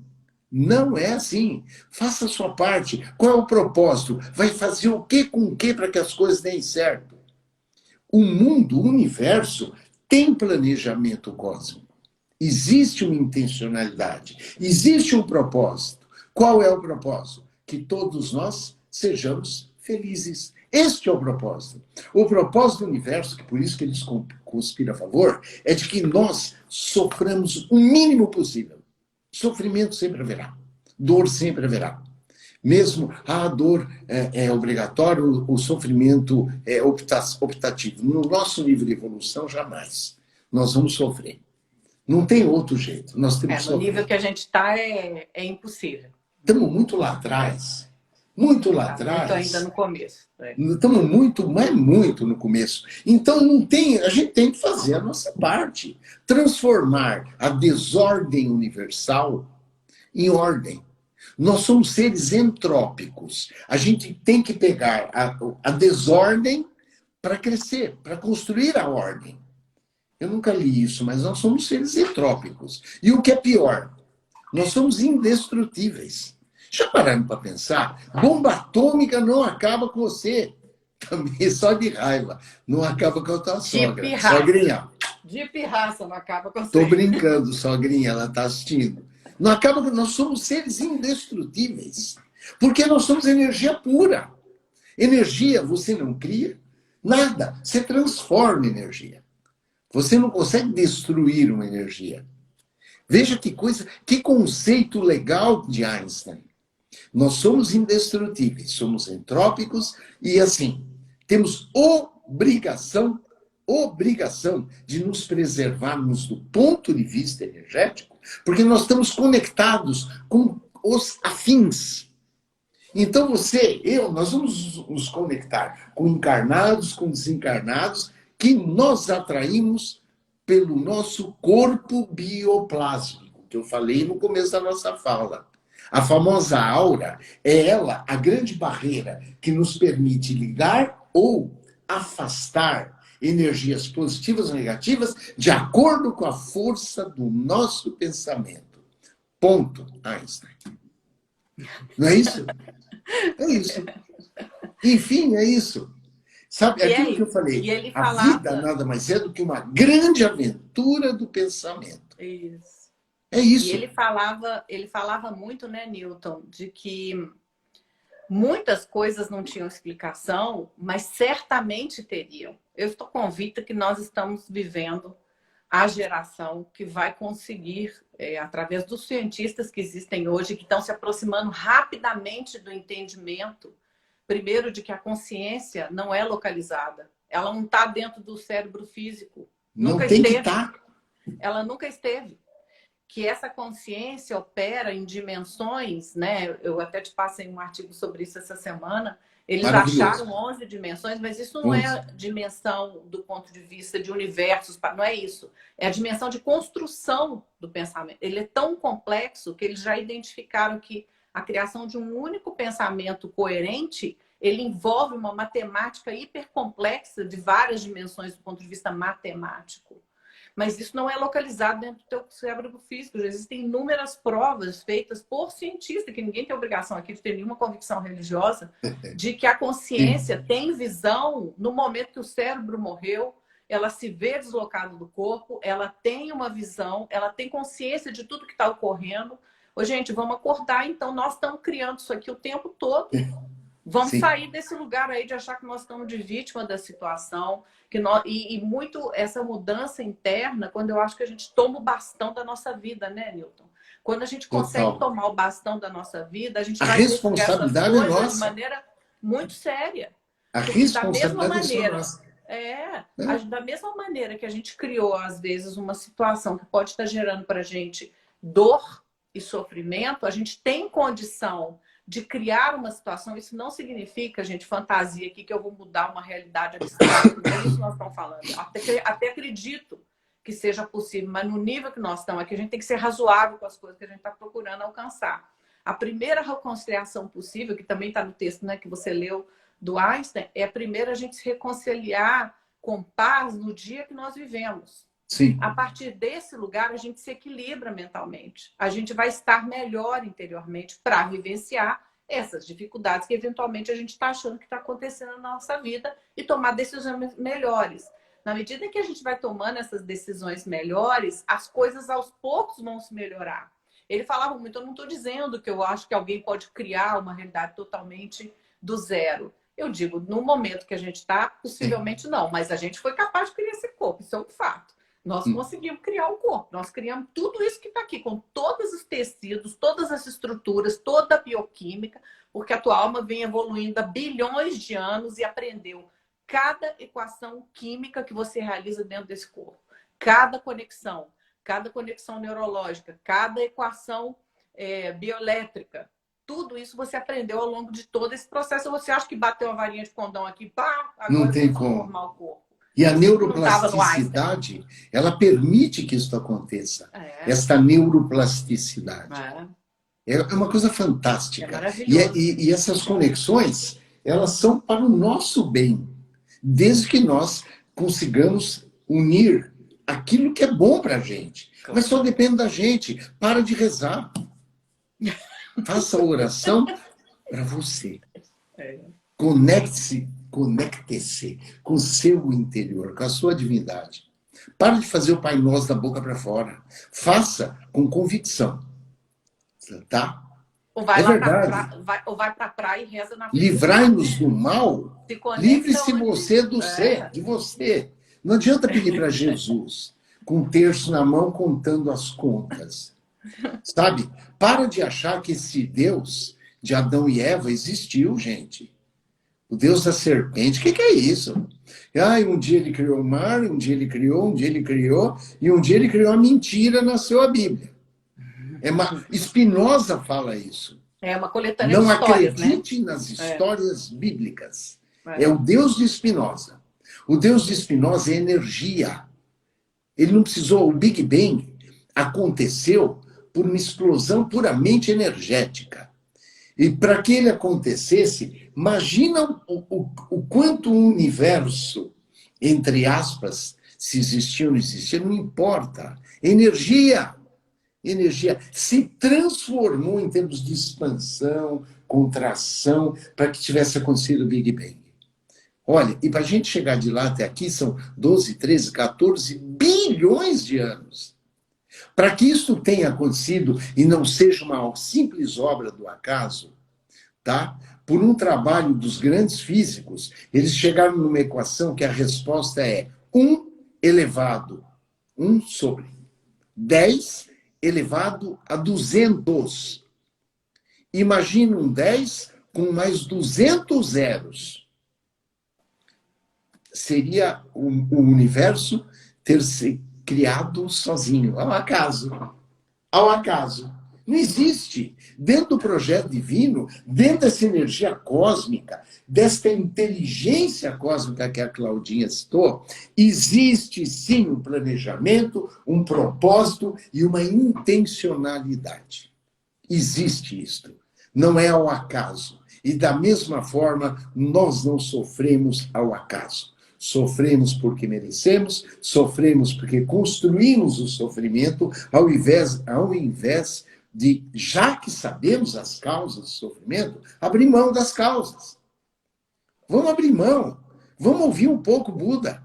Não é assim. Faça a sua parte. Qual é o propósito? Vai fazer o que com o que para que as coisas deem certo? O mundo, o universo, tem planejamento cósmico. Existe uma intencionalidade. Existe um propósito. Qual é o propósito? Que todos nós sejamos felizes. Este é o propósito. O propósito do universo, que por isso que eles conspiram a favor, é de que nós soframos o mínimo possível. Sofrimento sempre haverá. Dor sempre haverá. Mesmo a dor é obrigatória, o sofrimento é optativo. No nosso nível de evolução, jamais. Nós vamos sofrer. Não tem outro jeito. Nós temos que No sofrer. nível que a gente está é impossível. Estamos muito lá atrás. Muito lá atrás. Muito ainda no começo. Estamos muito, mas muito no começo. Então, a gente tem que fazer a nossa parte. Transformar a desordem universal em ordem. Nós somos seres entrópicos. A gente tem que pegar a desordem para crescer, para construir a ordem. Eu nunca li isso, mas nós somos seres entrópicos. E o que é pior, nós somos indestrutíveis. Já pararam para pensar? Bomba atômica não acaba com você. Também só de raiva. Não acaba com a tua sogra. Sogrinha. De pirraça não acaba com você. Estou brincando, sogrinha, ela está assistindo. Não acaba com... Nós somos seres indestrutíveis. Porque nós somos energia pura. Energia você não cria nada. Você transforma energia. Você não consegue destruir uma energia. Veja que coisa, que conceito legal de Einstein. Nós somos indestrutíveis, somos entrópicos e, assim, temos obrigação de nos preservarmos do ponto de vista energético, porque nós estamos conectados com os afins. Então nós vamos nos conectar com encarnados, com desencarnados, que nós atraímos pelo nosso corpo bioplásmico, que eu falei no começo da nossa fala. A famosa aura é ela, a grande barreira que nos permite ligar ou afastar energias positivas ou negativas de acordo com a força do nosso pensamento. Ponto, Einstein. Não é isso? É isso. Enfim, é isso. Sabe, aquilo que eu falei, a vida nada mais é do que uma grande aventura do pensamento. Isso. É isso. E ele falava muito, né, Newton, de que muitas coisas não tinham explicação, mas certamente teriam. Eu estou convicta que nós estamos vivendo a geração que vai conseguir, através dos cientistas que existem hoje, que estão se aproximando rapidamente do entendimento, primeiro, de que a consciência não é localizada. Ela não está dentro do cérebro físico. Nunca tem esteve. Que estar. Ela nunca esteve. Que essa consciência opera em dimensões, né? Eu até te passei um artigo sobre isso essa semana. Eles acharam 11 dimensões, mas isso não é a dimensão do ponto de vista de universos, não é isso. É a dimensão de construção do pensamento. Ele é tão complexo que eles já identificaram que a criação de um único pensamento coerente, ele envolve uma matemática hipercomplexa de várias dimensões do ponto de vista matemático. Mas isso não é localizado dentro do teu cérebro físico. Já existem inúmeras provas feitas por cientistas, que ninguém tem obrigação aqui de ter nenhuma convicção religiosa, de que a consciência tem visão no momento que o cérebro morreu, ela se vê deslocada do corpo, ela tem uma visão, ela tem consciência de tudo que está ocorrendo. Ô, gente, vamos acordar, então. Nós estamos criando isso aqui o tempo todo. Vamos sair desse lugar aí de achar que nós estamos de vítima da situação. E muito essa mudança interna, quando eu acho que a gente toma o bastão da nossa vida, né, Newton? Quando a gente consegue tomar o bastão da nossa vida, a gente vai responsabilidade é nossa. De maneira muito séria. A responsabilidade é nossa. Da mesma maneira que a gente criou, às vezes, uma situação que pode estar gerando para a gente dor e sofrimento, a gente tem condição de criar uma situação. Isso não significa, gente, fantasia aqui, que eu vou mudar uma realidade abstrata. Não é isso que nós estamos falando. Até acredito que seja possível, mas no nível que nós estamos aqui, a gente tem que ser razoável com as coisas que a gente está procurando alcançar. A primeira reconciliação possível, que também está no texto, né, que você leu, do Einstein, é primeiro a gente se reconciliar com paz no dia que nós vivemos. Sim. A partir desse lugar, a gente se equilibra mentalmente. A gente vai estar melhor interiormente para vivenciar essas dificuldades que eventualmente a gente está achando que está acontecendo na nossa vida e tomar decisões melhores. Na medida que a gente vai tomando essas decisões melhores, as coisas aos poucos vão se melhorar. Ele falava muito, eu não estou dizendo que eu acho que alguém pode criar uma realidade totalmente do zero. Eu digo, no momento que a gente está, possivelmente não, mas a gente foi capaz de criar esse corpo, isso é um fato. Nós conseguimos criar o corpo, nós criamos tudo isso que está aqui, com todos os tecidos, todas as estruturas, toda a bioquímica, porque a tua alma vem evoluindo há bilhões de anos e aprendeu cada equação química que você realiza dentro desse corpo, cada conexão neurológica, cada equação bioelétrica. Tudo isso você aprendeu ao longo de todo esse processo. Você acha que bateu a varinha de condão aqui, pá, agora não tem vamos como formar o corpo. E a neuroplasticidade, ela permite que isso aconteça. Esta neuroplasticidade. É uma coisa fantástica. E essas conexões, elas são para o nosso bem. Desde que nós consigamos unir aquilo que é bom para a gente. Mas só depende da gente. Para de rezar. Faça a oração para você. Conecte-se com o seu interior, com a sua divindade. Para de fazer o Pai Nosso da boca para fora. Faça com convicção. Tá? Ou vai para a praia e reza na frente. Livrai-nos do mal. Livre-se você de você. Não adianta pedir para Jesus com um terço na mão contando as contas. Sabe? Para de achar que esse Deus de Adão e Eva existiu, gente. O Deus da serpente, o que é isso? Um dia ele criou o mar, um dia ele criou, e um dia ele criou a mentira, nasceu a Bíblia. Spinoza fala isso. É uma coletânea de histórias, Não acredite nas histórias bíblicas. É o Deus de Spinoza. O Deus de Spinoza é energia. Ele não precisou, o Big Bang aconteceu por uma explosão puramente energética. E para que ele acontecesse, imagina o quanto o universo, entre aspas, se existia ou não existia, não importa. Energia se transformou em termos de expansão, contração, para que tivesse acontecido o Big Bang. Olha, e para a gente chegar de lá até aqui são 12, 13, 14 bilhões de anos. Para que isso tenha acontecido e não seja uma simples obra do acaso, tá? Por um trabalho dos grandes físicos, eles chegaram numa equação que a resposta é 1 sobre 10 elevado a 200. Imagina um 10 com mais 200 zeros. Seria o universo ter se criado sozinho, ao acaso. Não existe. Dentro do projeto divino, dentro dessa energia cósmica, desta inteligência cósmica que a Claudinha citou, existe sim um planejamento, um propósito e uma intencionalidade. Existe isto. Não é ao acaso. E da mesma forma, nós não sofremos ao acaso. Sofremos porque merecemos, sofremos porque construímos o sofrimento, ao invés de, já que sabemos as causas do sofrimento, abrir mão das causas. Vamos abrir mão. Vamos ouvir um pouco Buda.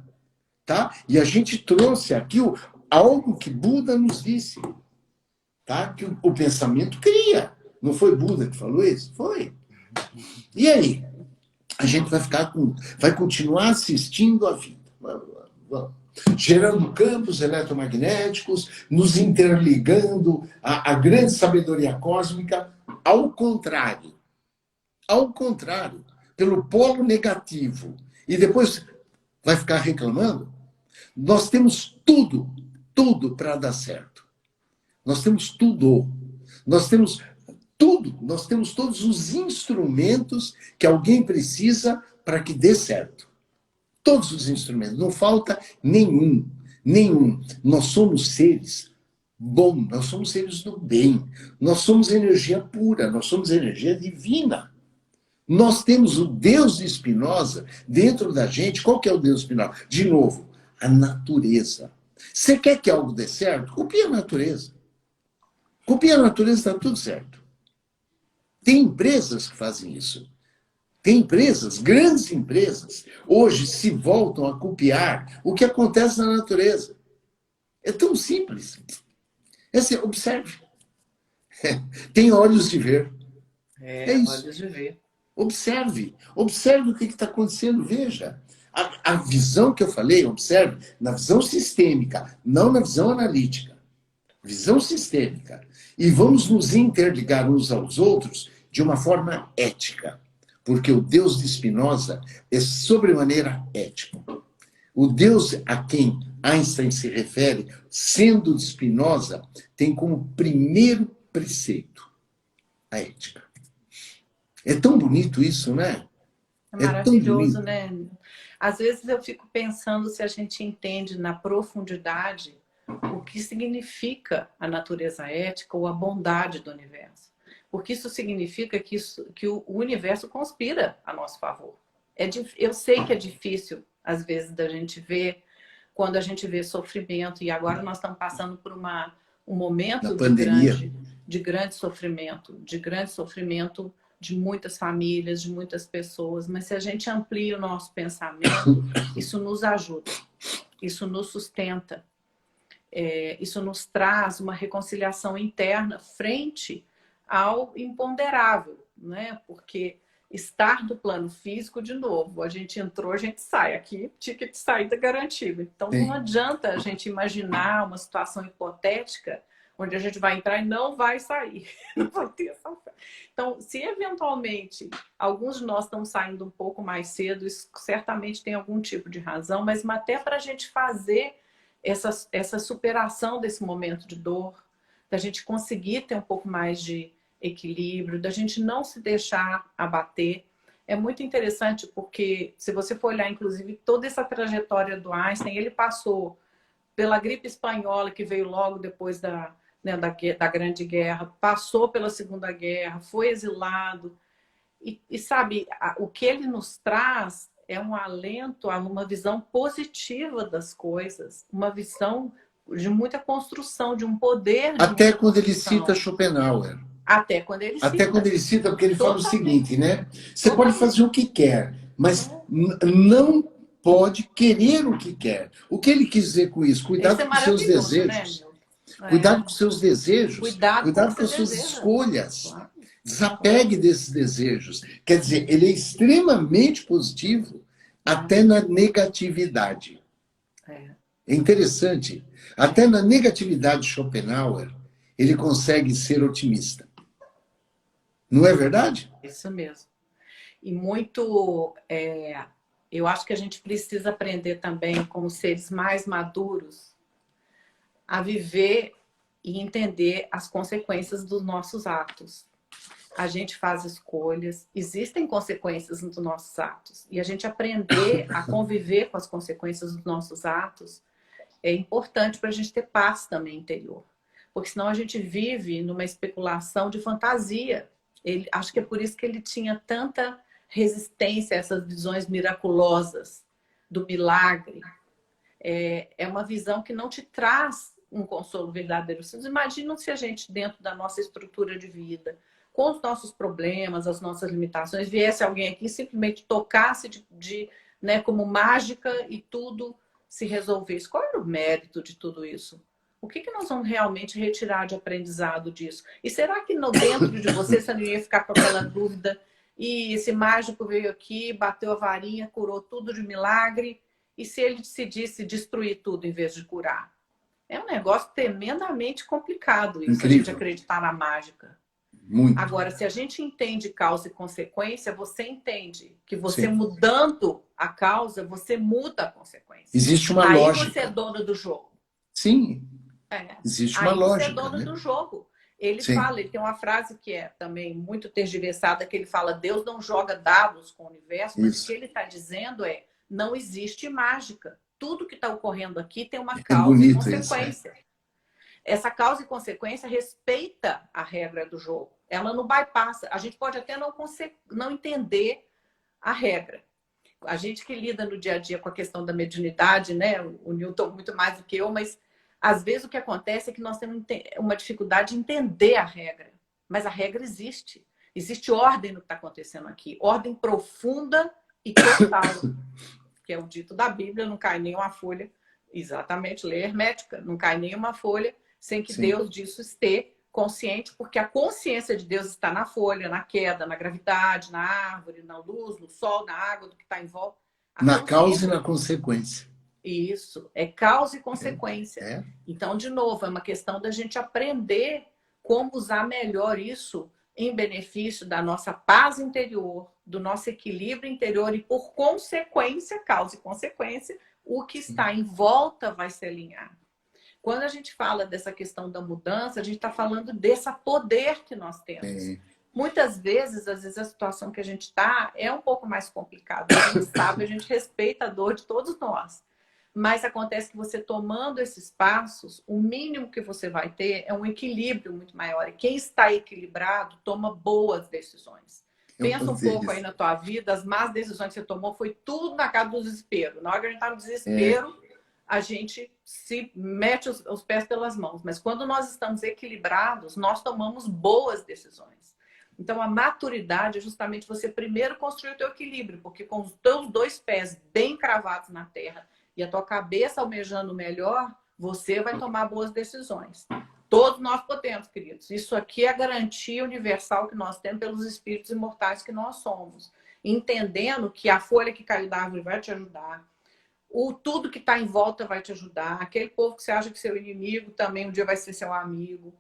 Tá? E a gente trouxe aqui algo que Buda nos disse. Tá? Que o pensamento cria. Não foi Buda que falou isso? Foi. E aí? A gente vai continuar assistindo a vida. Gerando campos eletromagnéticos, nos interligando à grande sabedoria cósmica, ao contrário, pelo polo negativo, e depois vai ficar reclamando? Nós temos tudo para dar certo. Nós temos tudo. Nós temos todos os instrumentos que alguém precisa para que dê certo. Todos os instrumentos, não falta nenhum. Nós somos seres bons, nós somos seres do bem, nós somos energia pura, nós somos energia divina. Nós temos o Deus de Spinoza dentro da gente. Qual que é o Deus de Spinoza? De novo, a natureza. Você quer que algo dê certo? Copia a natureza. Copia a natureza, está tudo certo. Tem empresas que fazem isso. Tem empresas, grandes empresas, hoje se voltam a copiar o que acontece na natureza. É tão simples. É assim, observe. Tem olhos de ver. É isso. Olhos de ver. Observe. Observe o que está acontecendo. Veja. A visão que eu falei, observe, na visão sistêmica, não na visão analítica. Visão sistêmica. E vamos nos interligar uns aos outros de uma forma ética. Porque o Deus de Spinoza é sobremaneira ético. O Deus a quem Einstein se refere, sendo de Spinoza, tem como primeiro preceito a ética. É tão bonito isso, né? É maravilhoso, né? Às vezes eu fico pensando se a gente entende na profundidade o que significa a natureza ética ou a bondade do universo. Porque isso significa que o universo conspira a nosso favor. Eu sei que é difícil, às vezes, da gente ver, quando a gente vê sofrimento, e agora nós estamos passando por um momento de grande sofrimento de muitas famílias, de muitas pessoas, mas se a gente amplia o nosso pensamento, isso nos ajuda, isso nos sustenta, isso nos traz uma reconciliação interna frente ao imponderável, né? Porque estar do plano físico, de novo, a gente entrou, a gente sai aqui, ticket de saída garantido. Então, não adianta a gente imaginar uma situação hipotética onde a gente vai entrar e não vai sair. Não vai ter essa fé. Então, se eventualmente alguns de nós estão saindo um pouco mais cedo, isso certamente tem algum tipo de razão, mas até para a gente fazer essa superação desse momento de dor, da gente conseguir ter um pouco mais de equilíbrio, da gente não se deixar abater. É muito interessante porque, se você for olhar, inclusive, toda essa trajetória do Einstein, ele passou pela gripe espanhola, que veio logo depois da Grande Guerra, passou pela Segunda Guerra, foi exilado. E sabe, o que ele nos traz é um alento a uma visão positiva das coisas, uma visão de muita construção, de um poder. Até quando ele cita Schopenhauer. Até quando ele cita, porque ele fala o seguinte, né? Você pode fazer o que quer, mas não pode querer o que quer. O que ele quis dizer com isso? Cuidado com os seus desejos. Né? Cuidado com os seus desejos. Cuidado com as suas escolhas. Claro. Desapegue desses desejos. Quer dizer, ele é extremamente positivo até na negatividade. É interessante. Até na negatividade de Schopenhauer, ele consegue ser otimista. Não é verdade? Isso mesmo. E muito... eu acho que a gente precisa aprender também, como seres mais maduros, a viver e entender as consequências dos nossos atos. A gente faz escolhas, existem consequências nos nossos atos. E a gente aprender a conviver com as consequências dos nossos atos é importante para a gente ter paz também interior. Porque senão a gente vive numa especulação de fantasia. Acho que é por isso que ele tinha tanta resistência a essas visões miraculosas do milagre. É uma visão que não te traz um consolo verdadeiro. Vocês imaginam se a gente, dentro da nossa estrutura de vida, com os nossos problemas, as nossas limitações, viesse alguém aqui e simplesmente tocasse como mágica e tudo se resolvesse. Qual era o mérito de tudo isso? O que nós vamos realmente retirar de aprendizado disso? E será que dentro de você não ia ficar com aquela dúvida? E esse mágico veio aqui, bateu a varinha, curou tudo de milagre. E se ele decidisse destruir tudo em vez de curar? É um negócio tremendamente complicado isso, a gente acreditar na mágica. Muito. Agora, se a gente entende causa e consequência, você entende que você mudando a causa, você muda a consequência. Existe uma lógica. Aí você é dono do jogo. Sim. Existe uma lógica. Você é dono do jogo. Ele fala, ele tem uma frase que é também muito tergiversada, que ele fala: Deus não joga dados com o universo, mas o que ele está dizendo é: não existe mágica. Tudo que está ocorrendo aqui tem uma causa e consequência. Essa causa e consequência respeita a regra do jogo. Ela não bypassa. A gente pode até não entender a regra. a gente que lida no dia a dia com a questão da mediunidade, né? O Newton muito mais do que eu, mas às vezes o que acontece é que nós temos uma dificuldade de entender a regra. Mas a regra existe. Existe ordem no que está acontecendo aqui. Ordem profunda e total. Que é o dito da Bíblia, não cai nenhuma folha. Exatamente, lei hermética. Não cai nenhuma folha sem que Deus disso esteja consciente, porque a consciência de Deus está na folha, na queda, na gravidade, na árvore, na luz, no sol, na água, do que está em volta. Na causa e na consequência. Isso, é causa e consequência. Então, de novo, é uma questão da gente aprender como usar melhor isso em benefício da nossa paz interior, do nosso equilíbrio interior e, por consequência, causa e consequência, o que está em volta vai se alinhar. Quando a gente fala dessa questão da mudança, a gente está falando desse poder que nós temos. Muitas vezes, às vezes, a situação que a gente está é um pouco mais complicada. A gente sabe, a gente respeita a dor de todos nós. Mas acontece que você tomando esses passos, o mínimo que você vai ter é um equilíbrio muito maior. E quem está equilibrado toma boas decisões. Pensa um pouco aí na tua vida, as más decisões que você tomou foi tudo na casa do desespero. Na hora que a gente está no desespero, a gente se mete os pés pelas mãos. Mas quando nós estamos equilibrados, nós tomamos boas decisões. Então, a maturidade é justamente você primeiro construir o teu equilíbrio, porque com os teus dois pés bem cravados na terra e a tua cabeça almejando o melhor, você vai tomar boas decisões. Todos nós podemos, queridos. Isso aqui é a garantia universal que nós temos pelos espíritos imortais que nós somos. Entendendo que a folha que caiu da árvore vai te ajudar. Tudo que está em volta vai te ajudar. Aquele povo que você acha que é seu inimigo também um dia vai ser seu amigo.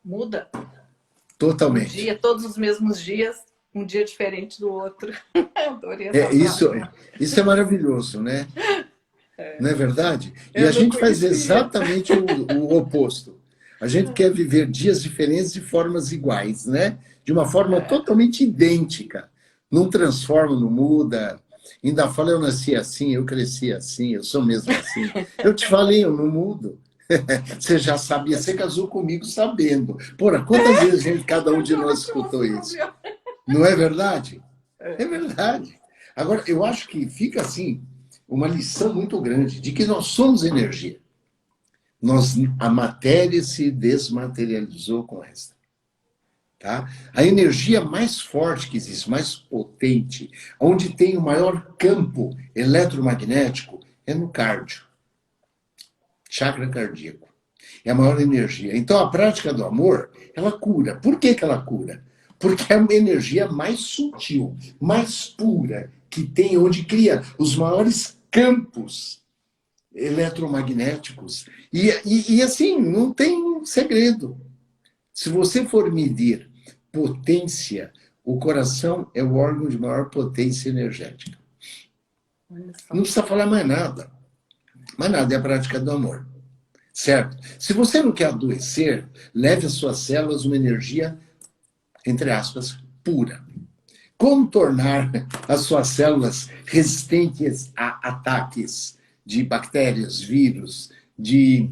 Muda. Totalmente. Todos os mesmos dias, um dia diferente do outro. Adorei isso é maravilhoso, né? Não é verdade? E a gente faz exatamente o oposto. A gente quer viver dias diferentes de formas iguais, né? De uma forma totalmente idêntica. Não transforma, não muda. Ainda fala, eu nasci assim, eu cresci assim, eu sou mesmo assim. Eu te falei, eu não mudo. Você já sabia, você casou comigo sabendo. Porra, quantas vezes cada um de nós escutou isso? Não é verdade? É verdade. Agora, eu acho que fica assim, uma lição muito grande de que nós somos energia. A matéria se desmaterializou com esta. Tá? A energia mais forte que existe, mais potente, onde tem o maior campo eletromagnético, é no cardio. Chakra cardíaco. É a maior energia. Então, a prática do amor, ela cura. Por que ela cura? Porque é uma energia mais sutil, mais pura, que tem, onde cria os maiores campos eletromagnéticos. E assim, não tem segredo. Se você for medir potência, o coração é o órgão de maior potência energética. Não precisa falar mais nada. Mais nada, é a prática do amor. Certo? Se você não quer adoecer, leve às suas células uma energia, entre aspas, pura. Como tornar as suas células resistentes a ataques de bactérias, vírus, de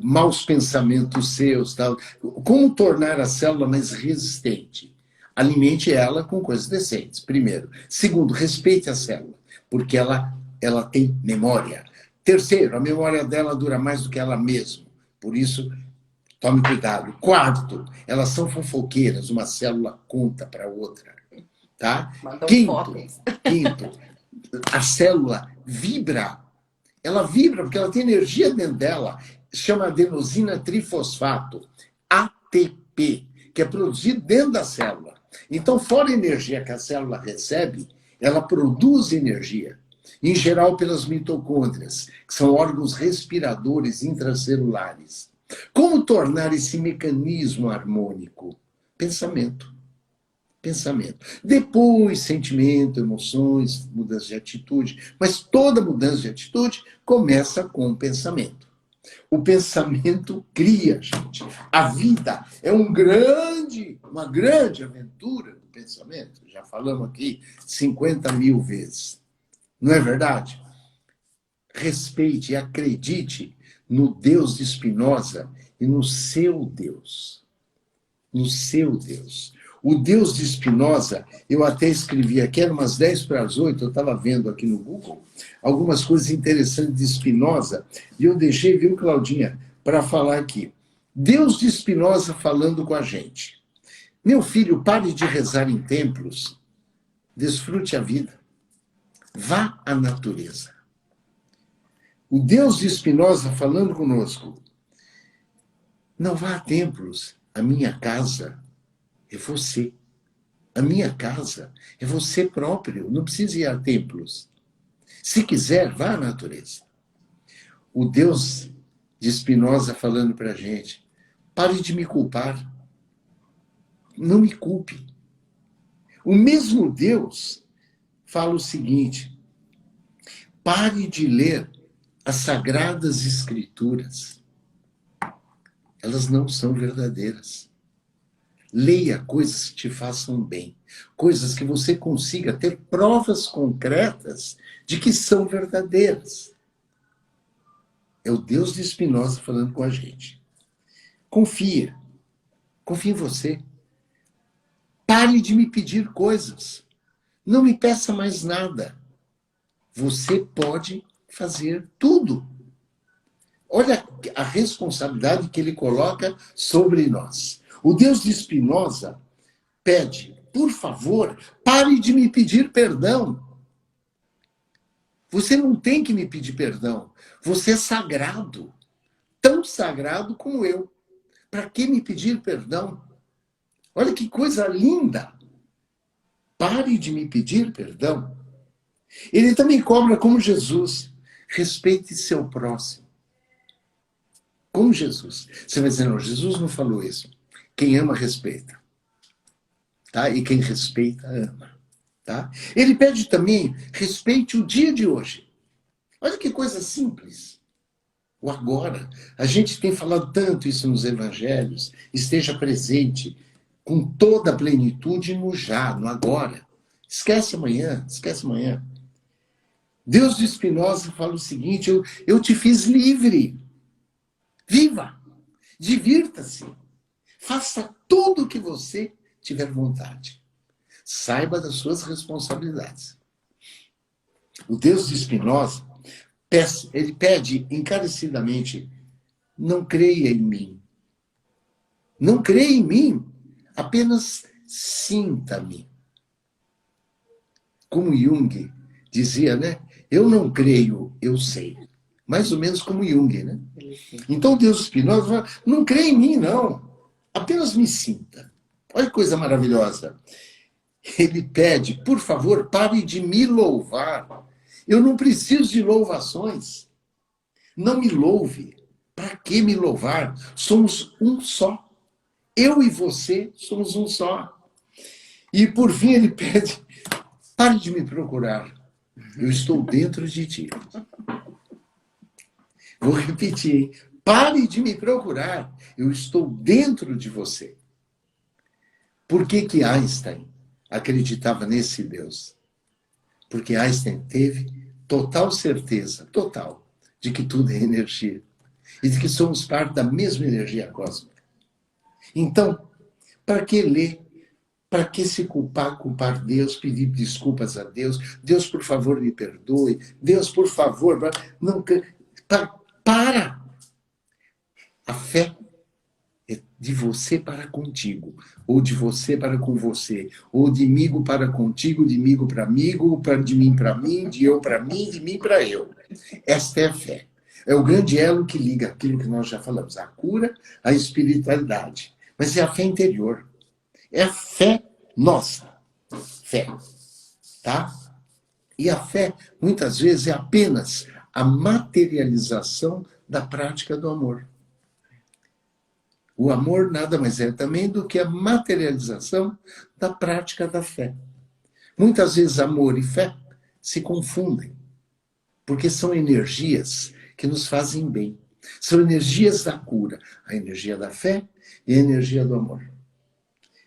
maus pensamentos seus, tal. Como tornar a célula mais resistente? Alimente ela com coisas decentes, primeiro. Segundo, respeite a célula, porque ela tem memória. Terceiro, a memória dela dura mais do que ela mesma. Por isso, tome cuidado. Quarto, elas são fofoqueiras, uma célula conta para outra. Tá? Quinto, a célula vibra. Ela vibra porque ela tem energia dentro dela. Chama adenosina trifosfato, ATP, que é produzido dentro da célula. Então, fora a energia que a célula recebe, ela produz energia, em geral pelas mitocôndrias, que são órgãos respiradores intracelulares. Como tornar esse mecanismo harmônico? Pensamento. Depois, sentimento, emoções, mudança de atitude. Mas toda mudança de atitude começa com o pensamento. O pensamento cria, gente. A vida é uma grande aventura do pensamento. Já falamos aqui 50.000 vezes. Não é verdade? Respeite e acredite no Deus de Spinoza e no seu Deus. No seu Deus. O Deus de Spinoza, eu até escrevi aqui, era umas 10 para as 8, eu estava vendo aqui no Google, algumas coisas interessantes de Spinoza, e eu deixei, viu, Claudinha, para falar aqui. Deus de Spinoza falando com a gente. Meu filho, pare de rezar em templos, desfrute a vida. Vá à natureza. O Deus de Spinoza falando conosco. Não vá a templos, a minha casa é você. A minha casa é você próprio, não precisa ir a templos. Se quiser, vá à natureza. O Deus de Spinoza falando para a gente, pare de me culpar. Não me culpe. O mesmo Deus fala o seguinte, pare de ler as Sagradas Escrituras. Elas não são verdadeiras. Leia coisas que te façam bem, coisas que você consiga ter provas concretas de que são verdadeiras. É o Deus de Spinoza falando com a gente. Confia em você. Pare de me pedir coisas. Não me peça mais nada. Você pode fazer tudo. Olha a responsabilidade que ele coloca sobre nós. O Deus de Spinoza pede, por favor, pare de me pedir perdão. Você não tem que me pedir perdão. Você é sagrado. Tão sagrado como eu. Para que me pedir perdão? Olha que coisa linda. Pare de me pedir perdão. Ele também cobra como Jesus. Respeite seu próximo. Como Jesus. Você vai dizer, não, Jesus não falou isso. Quem ama, respeita. Tá? E quem respeita, ama. Tá? Ele pede também, respeite o dia de hoje. Olha que coisa simples. O agora. A gente tem falado tanto isso nos evangelhos. Esteja presente com toda a plenitude no já, no agora. Esquece amanhã, esquece amanhã. Deus de Spinoza fala o seguinte, eu te fiz livre. Viva, divirta-se, faça tudo o que você tiver vontade. Saiba das suas responsabilidades. O Deus de Spinoza, ele pede encarecidamente, não creia em mim. Não creia em mim, apenas sinta-me. Como Jung dizia, né? Eu não creio, eu sei. Mais ou menos como Jung, né? Então Deus Spinoza fala, não creia em mim, não. Apenas me sinta. Olha que coisa maravilhosa. Ele pede, por favor, pare de me louvar. Eu não preciso de louvações. Não me louve. Para que me louvar? Somos um só. Eu e você somos um só. E por fim ele pede, pare de me procurar. Eu estou dentro de ti. Vou repetir, hein? Pare de me procurar. Eu estou dentro de você. Por que Einstein acreditava nesse Deus? Porque Einstein teve total certeza, total, de que tudo é energia. E de que somos parte da mesma energia cósmica. Então, para que ler? Para que se culpar Deus, pedir desculpas a Deus? Deus, por favor, me perdoe. Deus, por favor, não... Para! A fé é de você para contigo, ou de você para com você, ou de amigo para contigo, de amigo, de mim para mim, de eu para mim, de mim para eu. Esta é a fé. É o grande elo que liga aquilo que nós já falamos, a cura, a espiritualidade. Mas é a fé interior. É a fé nossa. Fé. Tá? E a fé, muitas vezes, é apenas a materialização da prática do amor. O amor nada mais é também do que a materialização da prática da fé. Muitas vezes amor e fé se confundem, porque são energias que nos fazem bem. São energias da cura, a energia da fé e a energia do amor.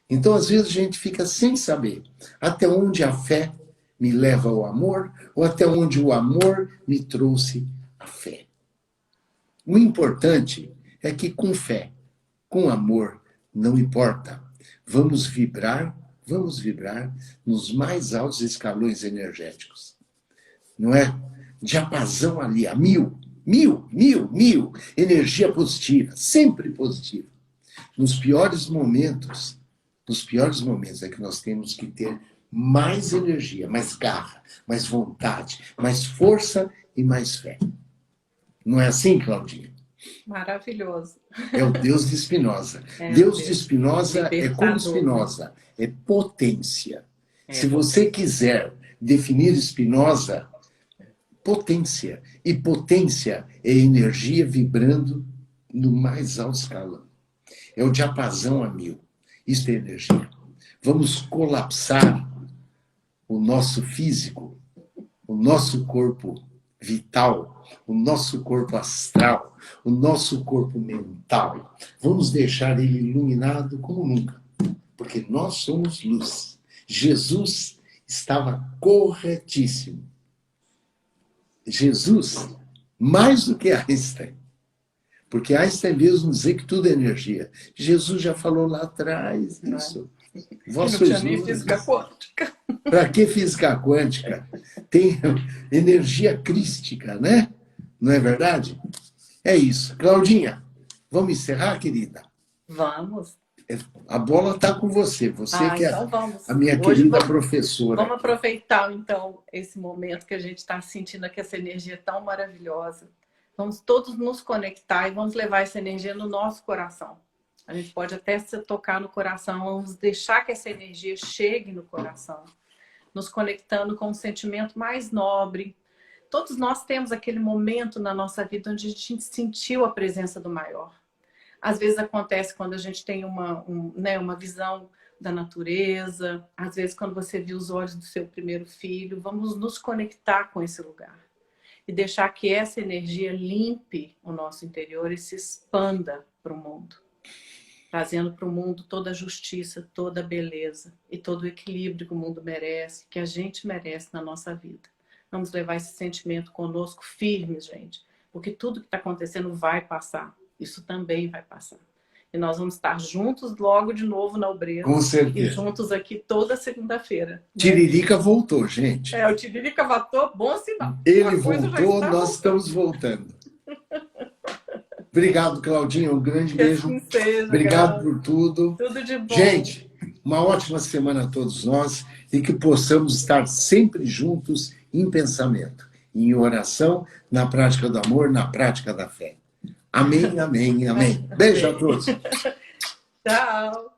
Então, às vezes, a gente fica sem saber até onde a fé me leva ao amor ou até onde o amor me trouxe a fé. O importante é que com fé, com amor, não importa. vamos vibrar nos mais altos escalões energéticos. Não é? Diapasão ali, a 1000, 1000, 1000, 1000. Energia positiva, sempre positiva. Nos piores momentos é que nós temos que ter mais energia, mais garra, mais vontade, mais força e mais fé. Não é assim, Claudinha? Maravilhoso. É o Deus de Spinoza. Deus de Spinoza é como Spinoza, é potência. Se você quiser definir Spinoza, potência. E potência é energia vibrando no mais alto escalão. É o diapasão a 1000. Isso é energia. Vamos colapsar o nosso físico, o nosso corpo vital, o nosso corpo astral, o nosso corpo mental. Vamos deixar ele iluminado como nunca, porque nós somos luz. Jesus estava corretíssimo. Jesus, mais do que Einstein, porque Einstein mesmo dizer que tudo é energia. Jesus já falou lá atrás isso. Não tinha nem física quântica. Para que física quântica? Tem energia crística, né? Não é verdade? É isso. Claudinha, vamos encerrar, querida? Vamos. A bola está com você. Você que é então vamos. a minha querida professora. Vamos aproveitar, então, esse momento que a gente está sentindo aqui, essa energia tão maravilhosa. Vamos todos nos conectar e vamos levar essa energia no nosso coração. A gente pode até se tocar no coração, vamos deixar que essa energia chegue no coração, nos conectando com o sentimento mais nobre. Todos nós temos aquele momento na nossa vida onde a gente sentiu a presença do maior. Às vezes acontece quando a gente tem uma visão da natureza, às vezes quando você viu os olhos do seu primeiro filho. Vamos nos conectar com esse lugar e deixar que essa energia limpe o nosso interior e se expanda para o mundo, trazendo para o mundo toda a justiça, toda a beleza e todo o equilíbrio que o mundo merece, que a gente merece na nossa vida. Vamos levar esse sentimento conosco firmes, gente, porque tudo que está acontecendo vai passar. Isso também vai passar. E nós vamos estar juntos logo de novo na Obreira. Com certeza. E juntos aqui toda segunda-feira. Né? Tiririca voltou, gente. O Tiririca voltou, bom sinal. Ele voltou, nós estamos voltando. Obrigado, Claudinha. Um grande beijo. Assim seja, obrigado por tudo. Tudo de bom. Gente, uma ótima semana a todos nós e que possamos estar sempre juntos em pensamento, em oração, na prática do amor, na prática da fé. Amém, amém, amém. Beijo a todos. Tchau.